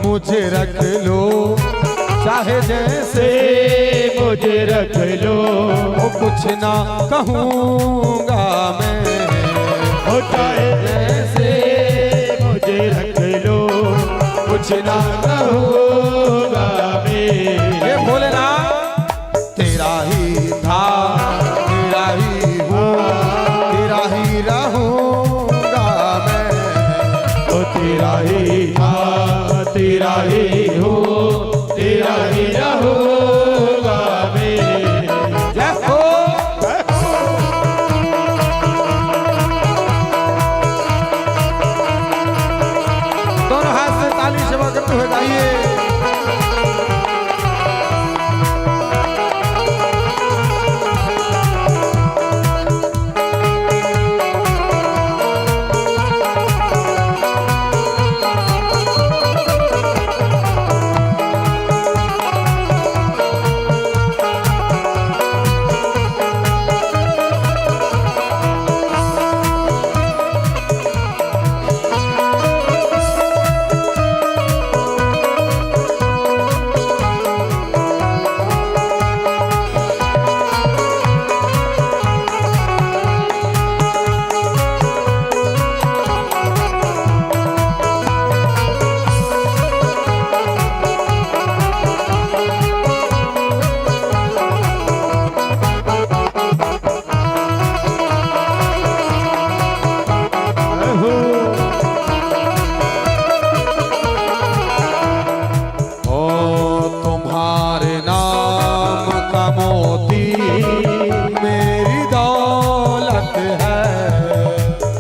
मुझे रख लो, चाहे जैसे मुझे रख लो, वो कुछ ना कहूँगा मैं। हो चाहे जैसे मुझे रख लो, कुछ ना कहूँगा मैं। ये बोले ना तेरा ही था, तेरा ही हूँ, तेरा ही रहूँगा मैं। ओ तेरा ही था, तेरा ही हूँ, तेरा ही रहूँगा मैं। जय हो। दोनों हाथ से ताली सेवा करते हुए गाइए।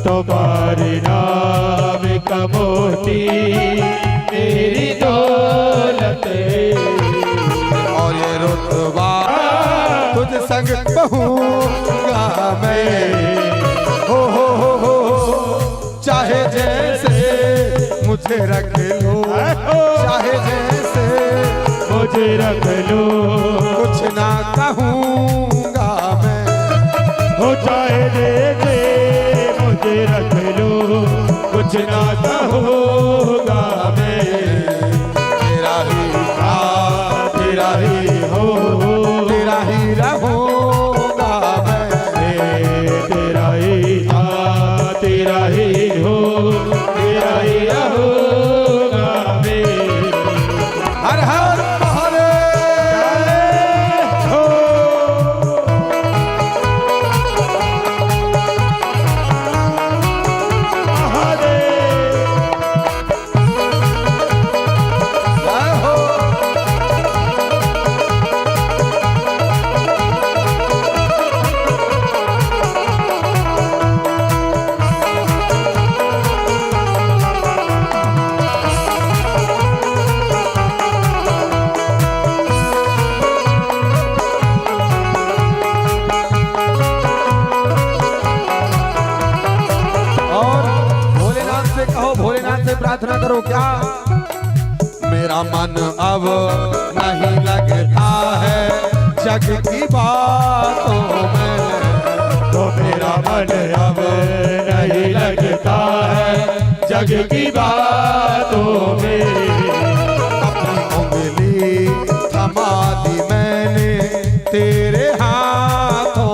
तुम्हारे नाम का मोती मेरी दौलत है। और ये रुतबा तुझ संग कहूँगा मैं। हो चाहे जैसे मुझे रख लो, चाहे जैसे मुझे रख लो, कुछ ना कहूँगा मैं। हो चाहे जैसे मुझे रख लो, कुछ ना कहूँगा मैं। तेरा ही था, तेरा ही हो, तेरा ही रहूँगा मैं। तेरा ही था, तेरा ही हो, तेरा ही रहूँगा मैं। हर हर महादेव हो। प्रार्थना करो क्या। मेरा मन अब नहीं लगता है जग की बातों में, तो मेरा मन अब नहीं लगता है जग की बातों में। अपनी उंगली थमा दी मैंने तेरे हाथों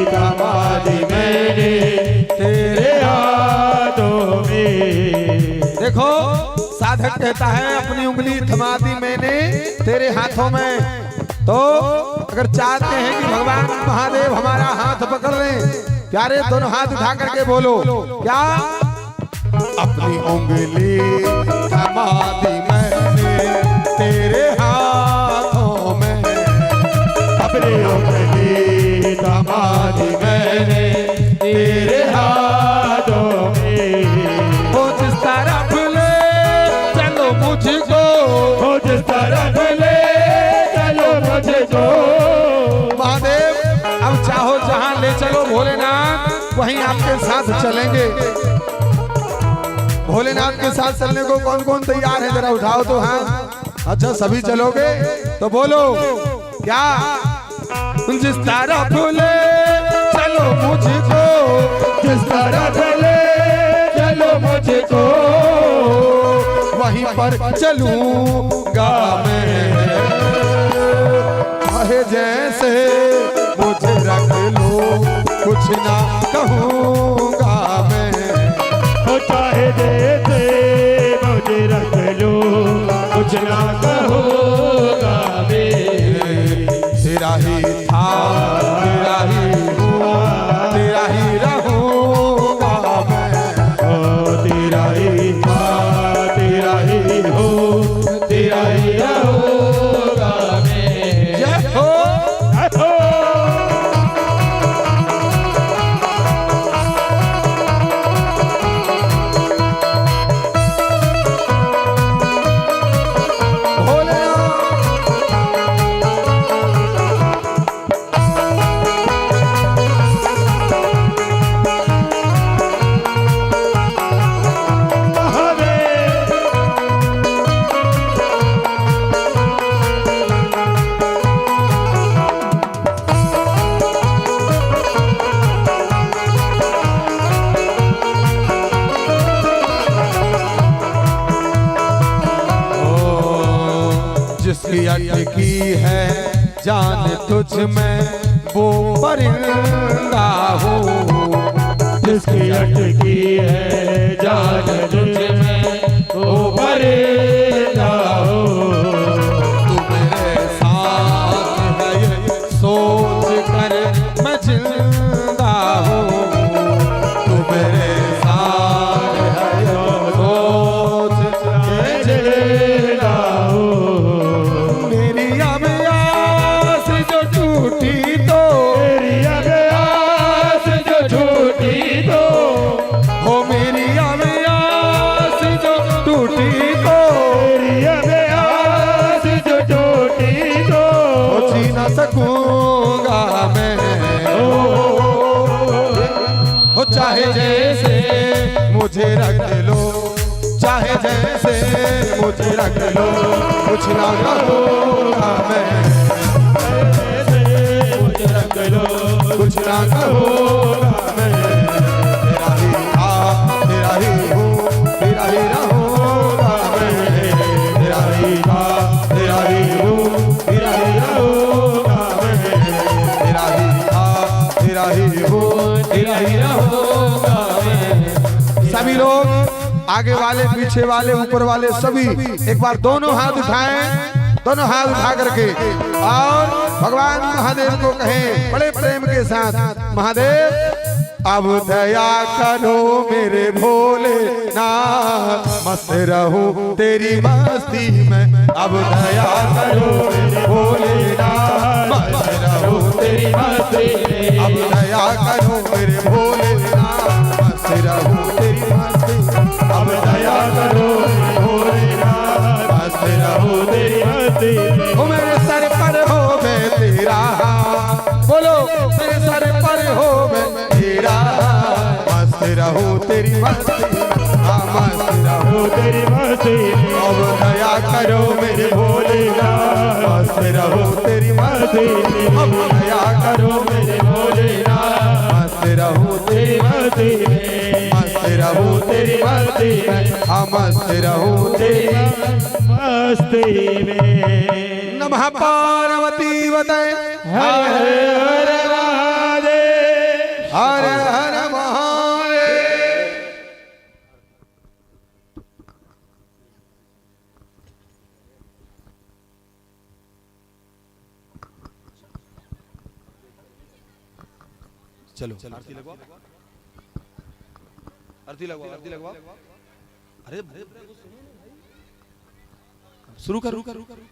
समाधि मैंने तेरे हाथों में। देखो साधक कहता है अपनी उंगली थमा दी मैंने तेरे हाथों में। तो अगर चाहते हैं कि भगवान महादेव हमारा हाथ पकड़ लें, प्यारे दोनों हाथ उठा करके बोलो क्या? अपनी उंगली थमा दी मैंने तेरे हाथों में। अपनी उंगली थमा दी मैंने तेरे हाथों में। वो जिस तरफ ले चलो मुझको, वो जिस तरफ ले चलो मुझको। महादेव अब चाहो जहां ले चलो भोलेनाथ, वहीं आपके साथ चलेंगे। भोलेनाथ के साथ चलने को कौन कौन तैयार है? जरा उठाओ तो हाथ। अच्छा सभी चलोगे तो बोलो क्या? जिस तरफ ले चलो मुझको, जिस तरफ ले चलो मुझको। वहीं पर चलूंगा मैं। चाहे जैसे मुझे रख लो, कुछ ना कहूँगा मैं। चाहे जैसे मुझे रख लो, कुछ ना कहूँगा मैं। तेरा ही था, तेरा ही हूँ, तेरा ही रहूँगा मैं। ओ तेरा ही था, तेरा ही हो, तेरा ही रहूँगा मैं। जय हो। जिसकी अटकी है जान तुझ में वो परिंदा हो। जिसकी अटकी है जान तुझ में वो परिंदा हो। तू मेरे साथ है ये सोच कर मैं जिंदा हूँ। तू मेरे साथ है ये सोच कर जिंदा हो। मेरी अब आस जो टूटी तो, मेरी अब आस जो छूटी तो। हो मेरी अब आस जो टूटी तो, मेरी अब आस जो टूटी तो। हो जी ना सकूंगा मैं। हो चाहे जैसे मुझे रख लो, चाहे जैसे मुझे रख लो, कुछ ना कहूँगा मैं। मुझे रख लो, कुछ ना कहूँगा मैं। तेरा ही था, तेरा ही हूँ, तेरा ही रहूँगा मैं। तेरा ही था, तेरा ही हूँ, तेरा ही रहूँगा मैं। तेरा ही था, तेरा ही हूँ, तेरा ही रहूँगा मैं। सभी लोग आगे वाले, पीछे वाले, ऊपर वाले सभी एक बार दोनों हाथ उठाएं। दोनों हाथ उठा करके और भगवान महादेव को कहें बड़े प्रेम के साथ, महादेव अब दया करो मेरे भोले ना, मस्त रहूं तेरी मस्ती में। अब दया करो मेरे भोले ना, मस्त रहूं तेरी मस्ती में। अब दया करो मेरे भोले ना, मस्त रहूं तेरी मस्ती में। अब दया करो मेरे भोले ना, मस्त रहूं तेरी मस्ती में। ओ मेरे सर पर हो मैं तेरा, बोलो मेरे सर पर हो मैं तेरा। मस्त रहूं तेरी मस्ती में, हाँ मस्त रहूं तेरी मस्ती में। अब दया करो मेरे भोले ना, मस्त रहूं तेरी मस्ती में। अब दया करो मेरे भोले ना, मस्त रहूं तेरी मस्ती में। मस्त रहूं तेरी मस्ती में, हाँ मस्त रहूं तेरी मस्ती में। नमः पार्वती वतय हर हर महादेव। हर हर महादेव। चलो आरती लगवाओ, आरती लगवाओ, आरती लगवाओ। अरे शुरू करो, करो, करो।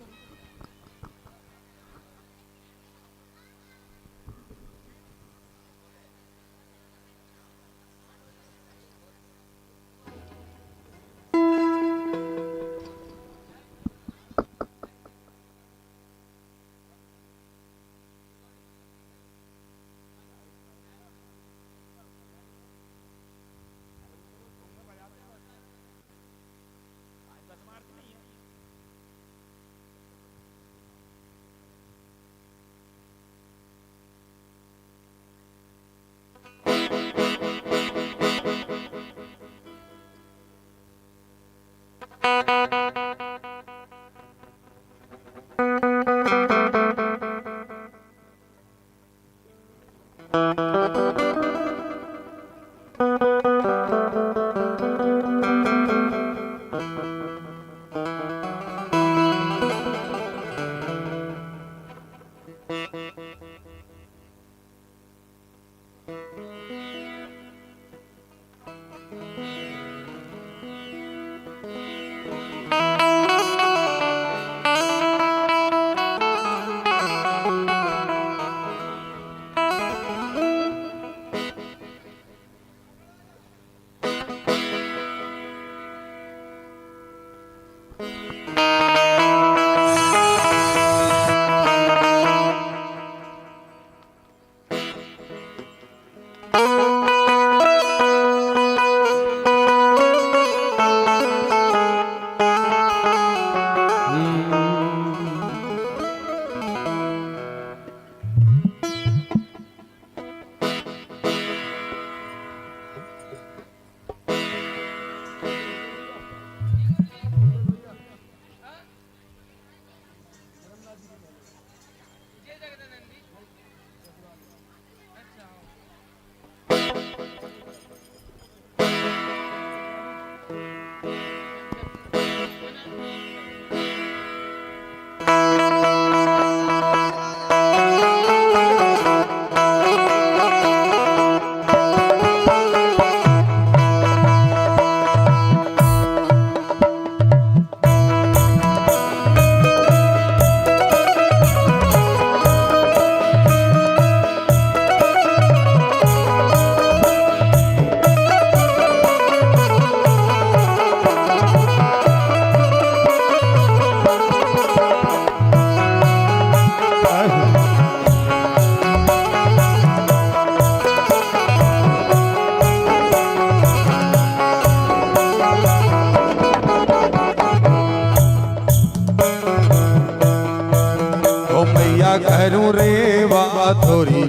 करूं रेवा थोरी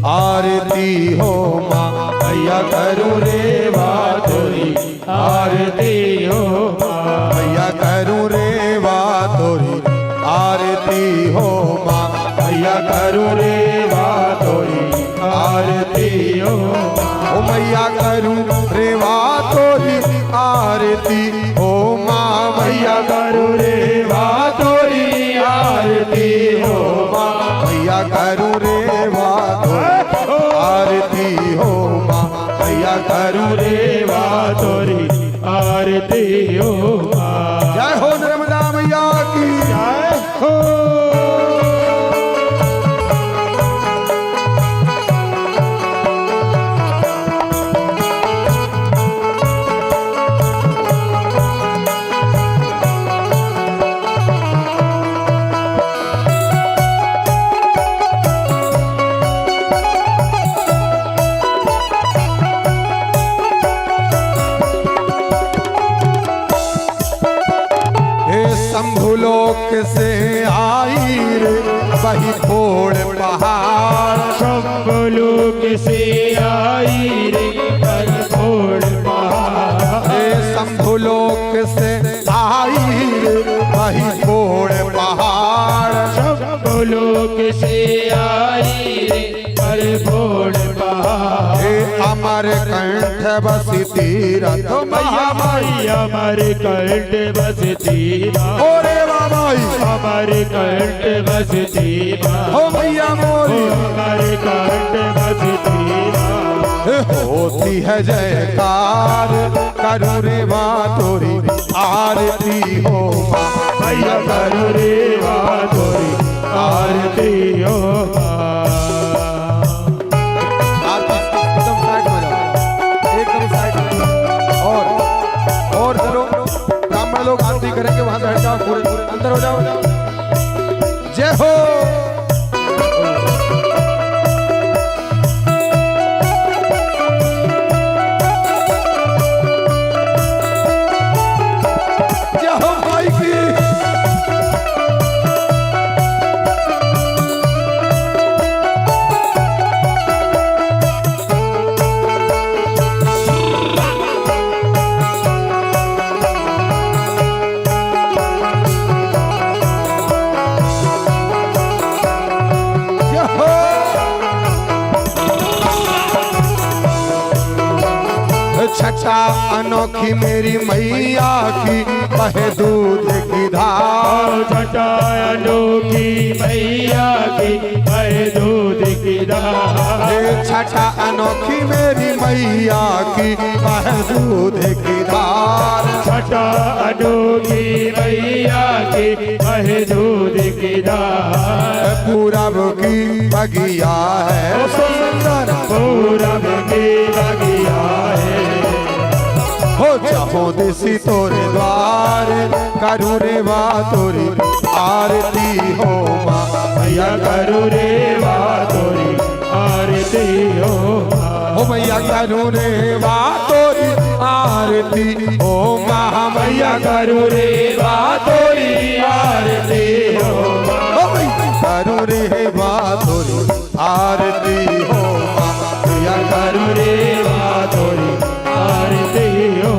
आरती हो माँ, भैया करूं रेवा थोरी आरती हो माँ, भैया करूं रेवा थोरी आरती हो माँ, भैया करूं रेवा थोरी आरती हो माँ, ओ मैया करूं रेवा थोरी आरती हो माँ, भैया करूं रेवा थोरी आरती हो माँ, भैया करूं रेवा थोरी आरती हो माँ, भैया करूं रेवा थोरी आरती हो माँ। जय हो नर्मदा मैया की जय हो। शंभुलोक से आई रे वही फोड़ पहाड़, शंभुलोक से आई रे वही फोड़ पहाड़, शंभुलोक से आई रे वही फोड़ पहाड़, शंभुलोक से आई रे वही फोड़ पहाड़, हमारे कंठ बसी तीरथ माई हमारे कंठ बसती माँ ओरे बाबाई हमारे कंठ बसती माँ हो मैया मोरी हमारे कंठ बसती माँ होती है जयकार करो रे माँ तोरी आरती हो माँ भैया करो रे माँ तोरी आरती हो एकदम साइड में जाओ एकदम साइड में और चलो ब्राह्मण लोग आरती करेंगे वहां से हट जाओ पूरे अंदर हो जाओ जय हो छठा अनोखी मेरी मैया की बहे दूध की धार छठा अनोखी मैया की बहे दूध की धार छठा अनोखी मेरी मैया की बहे दूध की धार छठा अनोखी मैया की बहे दूध की धार पूरब की बगिया है सुंदर पूरब की बगिया है हो चाहो देसी तोरे द्वार करू रे वा तोरी आरती हो माँ मैया करू रे वा तोरी आरती हो हो मैया करू रे वा तोरी आरती हो माँ मैया करू रे वा तोरी आरती हो हो मैया करू रे वा तोरी आरती हो माँ मैया करू रे वा तोरी आरती हो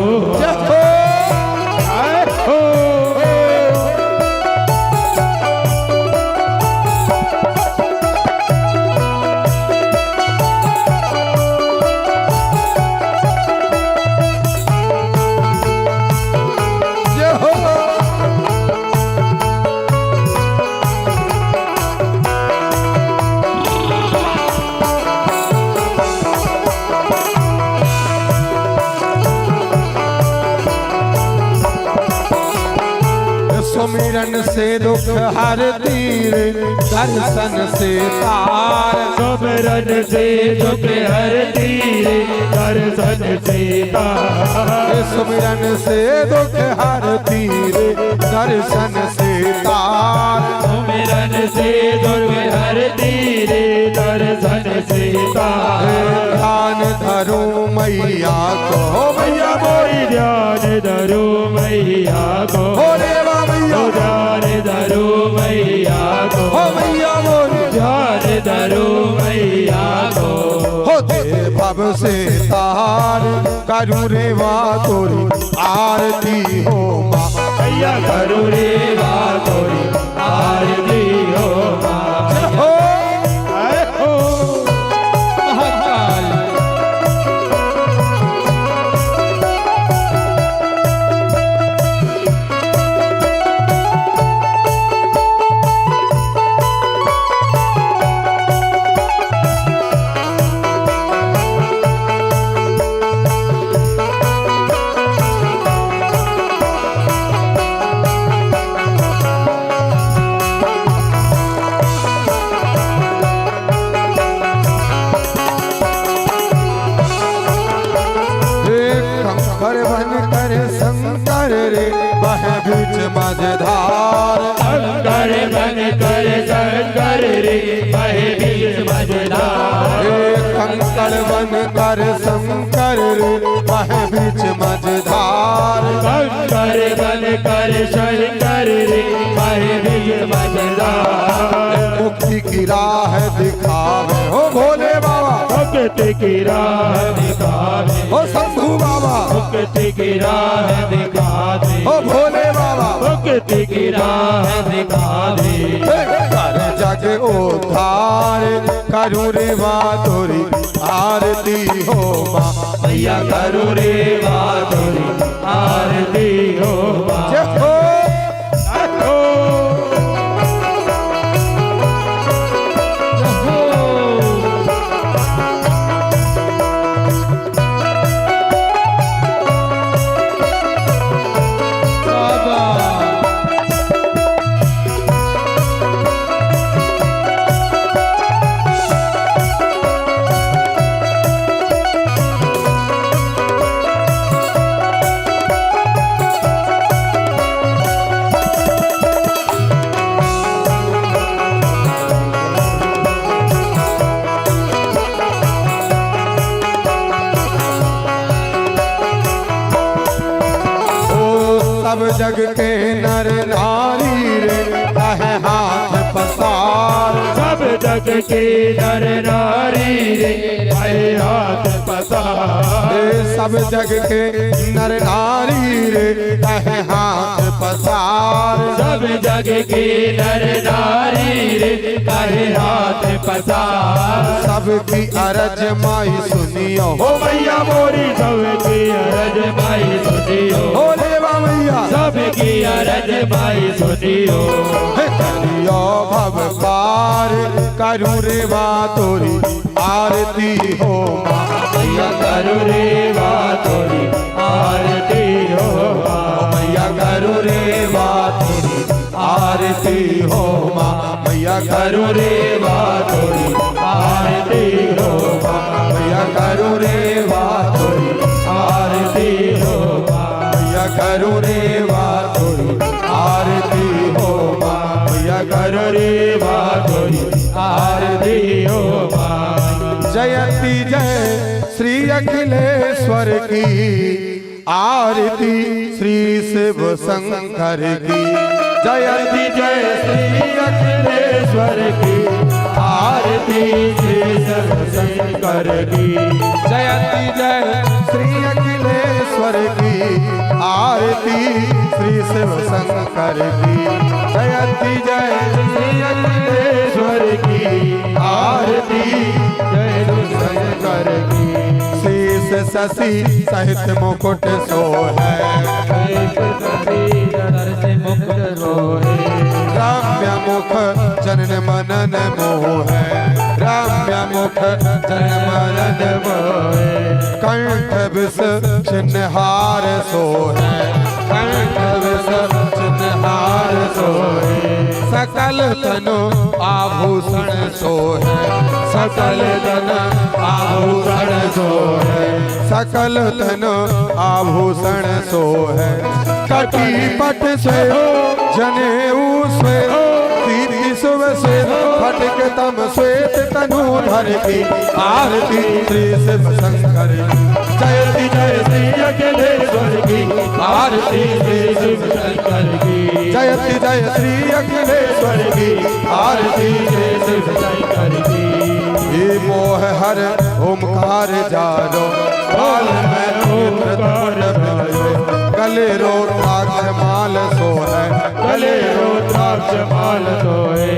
सुमिरन से दुख हरती रे दर्शन से तार सुमिरन से दुख हरती रे दर्शन से तार सुमिरन से दुख हरती रे दर्शन से तार सुमिरन से दुख हरती रे दर्शन से तार ध्यान धरो मैया को मैया मोरी ध्यान धरो मैया को ध्यान धरो मैया को हो मैया मोरी ध्यान धरो मैया को होते भव से तार करू रे वा तोरी आरती हो माँ मैया करू रे वा तोरी आरती हो माँ हो मझधार शंकर बन कर शंकर रे बहे बीच मझधार कंकड़ बन कर शंकर रे बहे बीच मझधार शंकर बन कर शंकर रे बहे बीच मझधार मुक्ति की राह दिखावे हो भोले बाबा मुक्ति की राह दिखावे हो शंभू बाबा मुक्ति की राह दिखावे हो भोले बाबा मुक्ति की राह दिखावे कर जग उद्धार करू रे बा तोरी आरती हो माँ मैया करो रे माधुरी आरती हो माँ। जय हो सब जग के नर नारी रे कहे हाथ पसार। सब जग के नर नारी रे कहे हाथ पसार। सब जग के नर नारी रे कहे हाथ पसार। सब जग के नर नारी रे कहे हाथ पसार। सबकी अरज माई सुनियो हो मैया मोरी सबकी अरज माई सुनियो। हो देवा मैया सबकी अरज माई सुनियो। करियो भव पार करू रे बा तोरी आरती हो माँ मैया करू रे बा तोरी आरती हो माँ। मैया करू रे बा तोरी आरती हो माँ मैया करू रे बा तोरी आरती हो माँ। मैया करू रे बा तोरी आरती हो माँ। मैया करू रे बा तोरी आरती हो माँ मैया करू रे बा तोरी आरती हो माँ। जयति जय श्री अखिलेश्वर की आरती श्री शिव शंकर की। जयति जय श्री अखिलेश्वर की आरती श्री शिव शंकर की। जयति जय श्री अखिलेश्वर की आरती श्री शिव शंकर की। जयति जय श्री अखिलेश्वर की आरती जय शिव शंकर की। शेष शशि सहित मुकुट सो है राम्य मुख जनन मनन मोह है। राम्य मुख जनन मनन मोह है। कंठ विष चिन्हार सो है कंठ विष चिन्हार सो है। सकल तनु आभूषण सो है सकल तन आभूषण सो है। सकल तन आभूषण सो है। कटी पट से जनेऊ से दीदी सुब से फटक तम श्वेत तनु धर की आरती श्री शिव शंकर की। जयति जय श्री अखिलेश्वर की आरती श्री शिव शंकर की। जयति जय श्री अखिलेश्वर की आरती श्री शिव शंकर की। ये मोह हर ओमकार जानो बाल में ओमकार गले रुद्राक्ष माल सो है गले रुद्राक्ष माल सोए।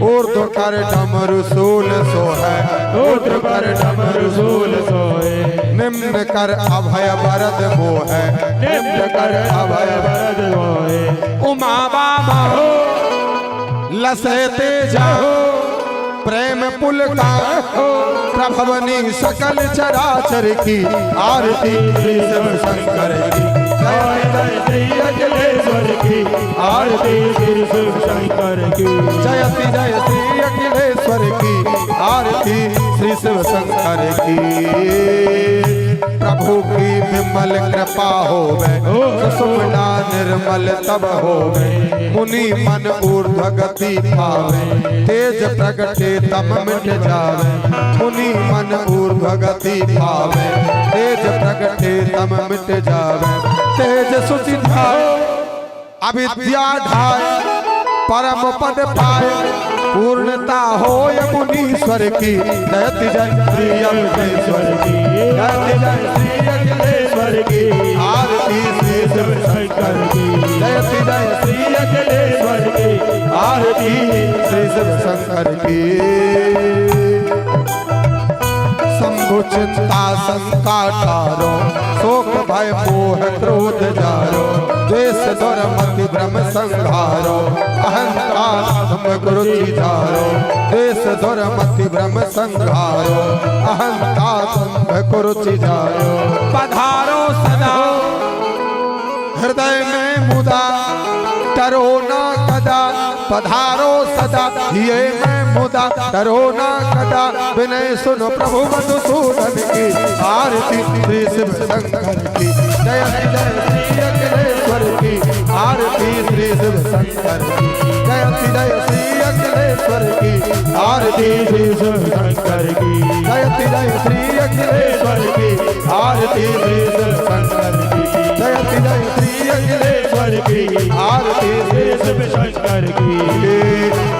ऊर्ध्व कर डमरू शूल सो है ऊर्ध्व कर डमरू शूल सोए। निम्न कर अभय वरद मोह है निम्न कर अभय वरद सोए। उमा बाबा हो लसते जाओ प्रेम पुल का हो प्रभवनी सकल चराचर की आरती श्री शिव शंकर की। जय जय श्री अखिलेश्वर की आरती श्री शिव शंकर की। जयति जय श्री अखिलेश्वर की आरती श्री शिव शंकर की। प्रभु की विमल कृपा होवे सुषुम्ना निर्मल तब होवे। मुनि मन ऊर्ध्व गति पावे तेज प्रगटे तम मिट जावे। मुनि मन ऊर्ध्व गति पावे तेज प्रगटे तम मिट जावे। तेज सुचिता अविद्या ढाय परम पद पाए पूर्णता होय मुनीश्वर की। जयति जय श्री अखिलेश्वर की जय जय श्री अखिलेश्वर की आरती श्री शिव शंकर की। जयति जय श्री अखिलेश्वर की आरती श्री शिव शंकर की। तो चिंता शंका टारो, शोक भय मोह क्रोध जारो, द्वेष दुर्मति भ्रम संहारो, अहंकार धम्म कुरुचि धारो, द्वेष दुर्मति भ्रम संहारो, अहंकार धम्म कुरुचि धारो। पधारो सदा हृदय में मुदा, डरो न कदा, पधारो सदा ये मैं मुदा, डरो न कदा, विनय सुनो प्रभु मधुसूदन की, आरती श्री शिव शंकर की, जय जय श्री अखिलेश्वर की, आरती श्री शिव शंकर की, जय श्री अखिलेश्वर की, आरती श्री शिव शंकर की, जय श्री अखिलेश्वर की, आरती श्री शिव शंकर की, जय श्री अखिलेश्वर की, आरती श्री शिव शंकर की।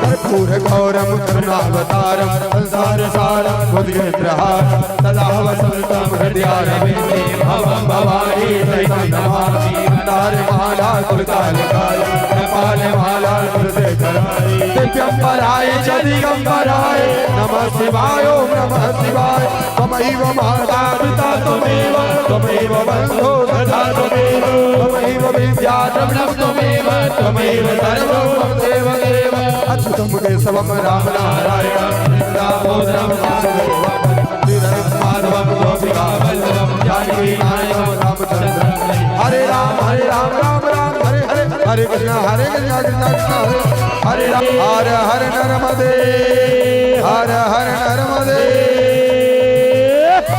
कर्पूर गौरम करुणावतारम संसार सारम बुद्धिग्रहार सदा वसंतम हृदयारविंदे भवं भवानी सहितं नमामि। तारे माला कुलकालिकाय नेपाल माला कुलशेखराय दिव्यंबराय च दिगंबराय नमः शिवाय ओम नमः शिवाय। त्वमैव माता पिता त्वमेव, त्वमेव बन्धो सखा त्वमेव, त्वमैव विद्या द्रविणं त्वमेव, त्वमैव सर्वं मम देव देव। अच्युतं केशवं राम नारायणं दामोदरं वासुदेवं माधवं गोपिका वल्लभं जानकी नायकं रामचन्द्रं। हरे राम राम राम हरे हरे, हरे कृष्णा कृष्णा कृष्णा हरे हरे राम। हर हर नर्मदे, हर हर नर्मदे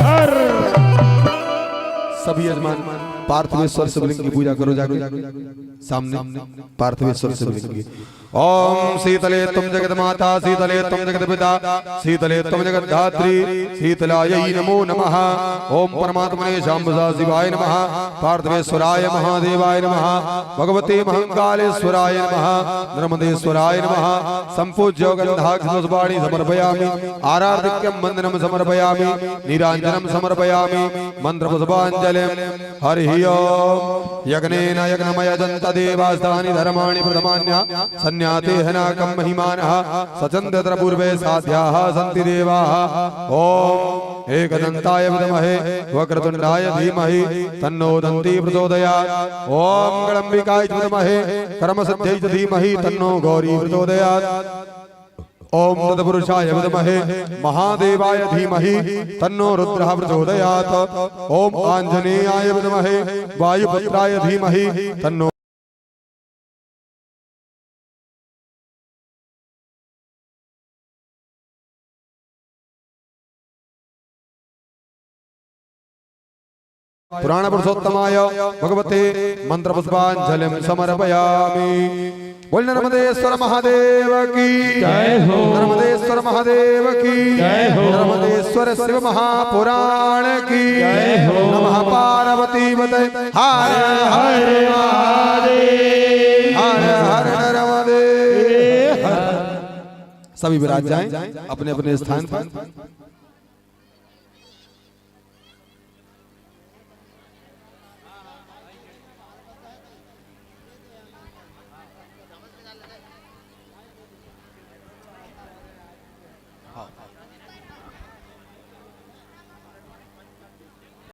हर। सभी यजमान पार्थिवेश्वर शिवलिंग की पूजा करो, जाकर सामने पार्थिवेश्वर शिवलिंग की। ओम शीतले तुम जगत माता, शीतले तुम जगत पिता, शीतले तुम जगत धात्री, शीतलायै नमो नमः। ओम परमात्मने शांभुजा शिवाय नमः, पार्थिवेश्वराय महादेवाय नमः, भगवते महंकालेश्वराय नमः, नर्मदेश्वराय नमः। संपूज्य गंधाक्षपुष्पाणि समर्पयामि, आराधिक्यं वंदनं समर्पयामि, नीरांजनं समर्पयामि, मंत्रपुष्पांजलिं। हरि ओम। यज्ञेन यज्ञमयजन्त देवास्तानि धर्माणि प्रथमान्या सन्याते हनाकं महिमानः सचन्द्र पूर्वे साध्याः सन्ति देवाः। ओम एकदन्ताय विद्महे वक्रतुण्डाय धीमहि तन्नो दन्ती प्रचोदयात्। ओम गणम्बिकाय विद्महे कर्मसिद्ध्यै धीमहि तन्नो गौरी प्रचोदयात्। ओम तत्पुरुषाय विद्महे महादेवाय धीमहि तन्नो रुद्रः प्रचोदयात्। ओम आंजनेयाय विद्महे वायुपुत्राय धीमहि तन्नो पुराण पुरुषोत्तमाय भगवते मंत्र पुष्पांजलिं समर्पयामि। बोल नर्मदेश्वर महादेव की जय हो, नर्मदेश्वर महादेव की जय हो, नर्मदेश्वर शिव महापुराण की जय हो। नमः पार्वती पतये हर हर महादेव, हर हर नर्मदे हर। सभी विराज जाएं अपने अपने स्थान पर।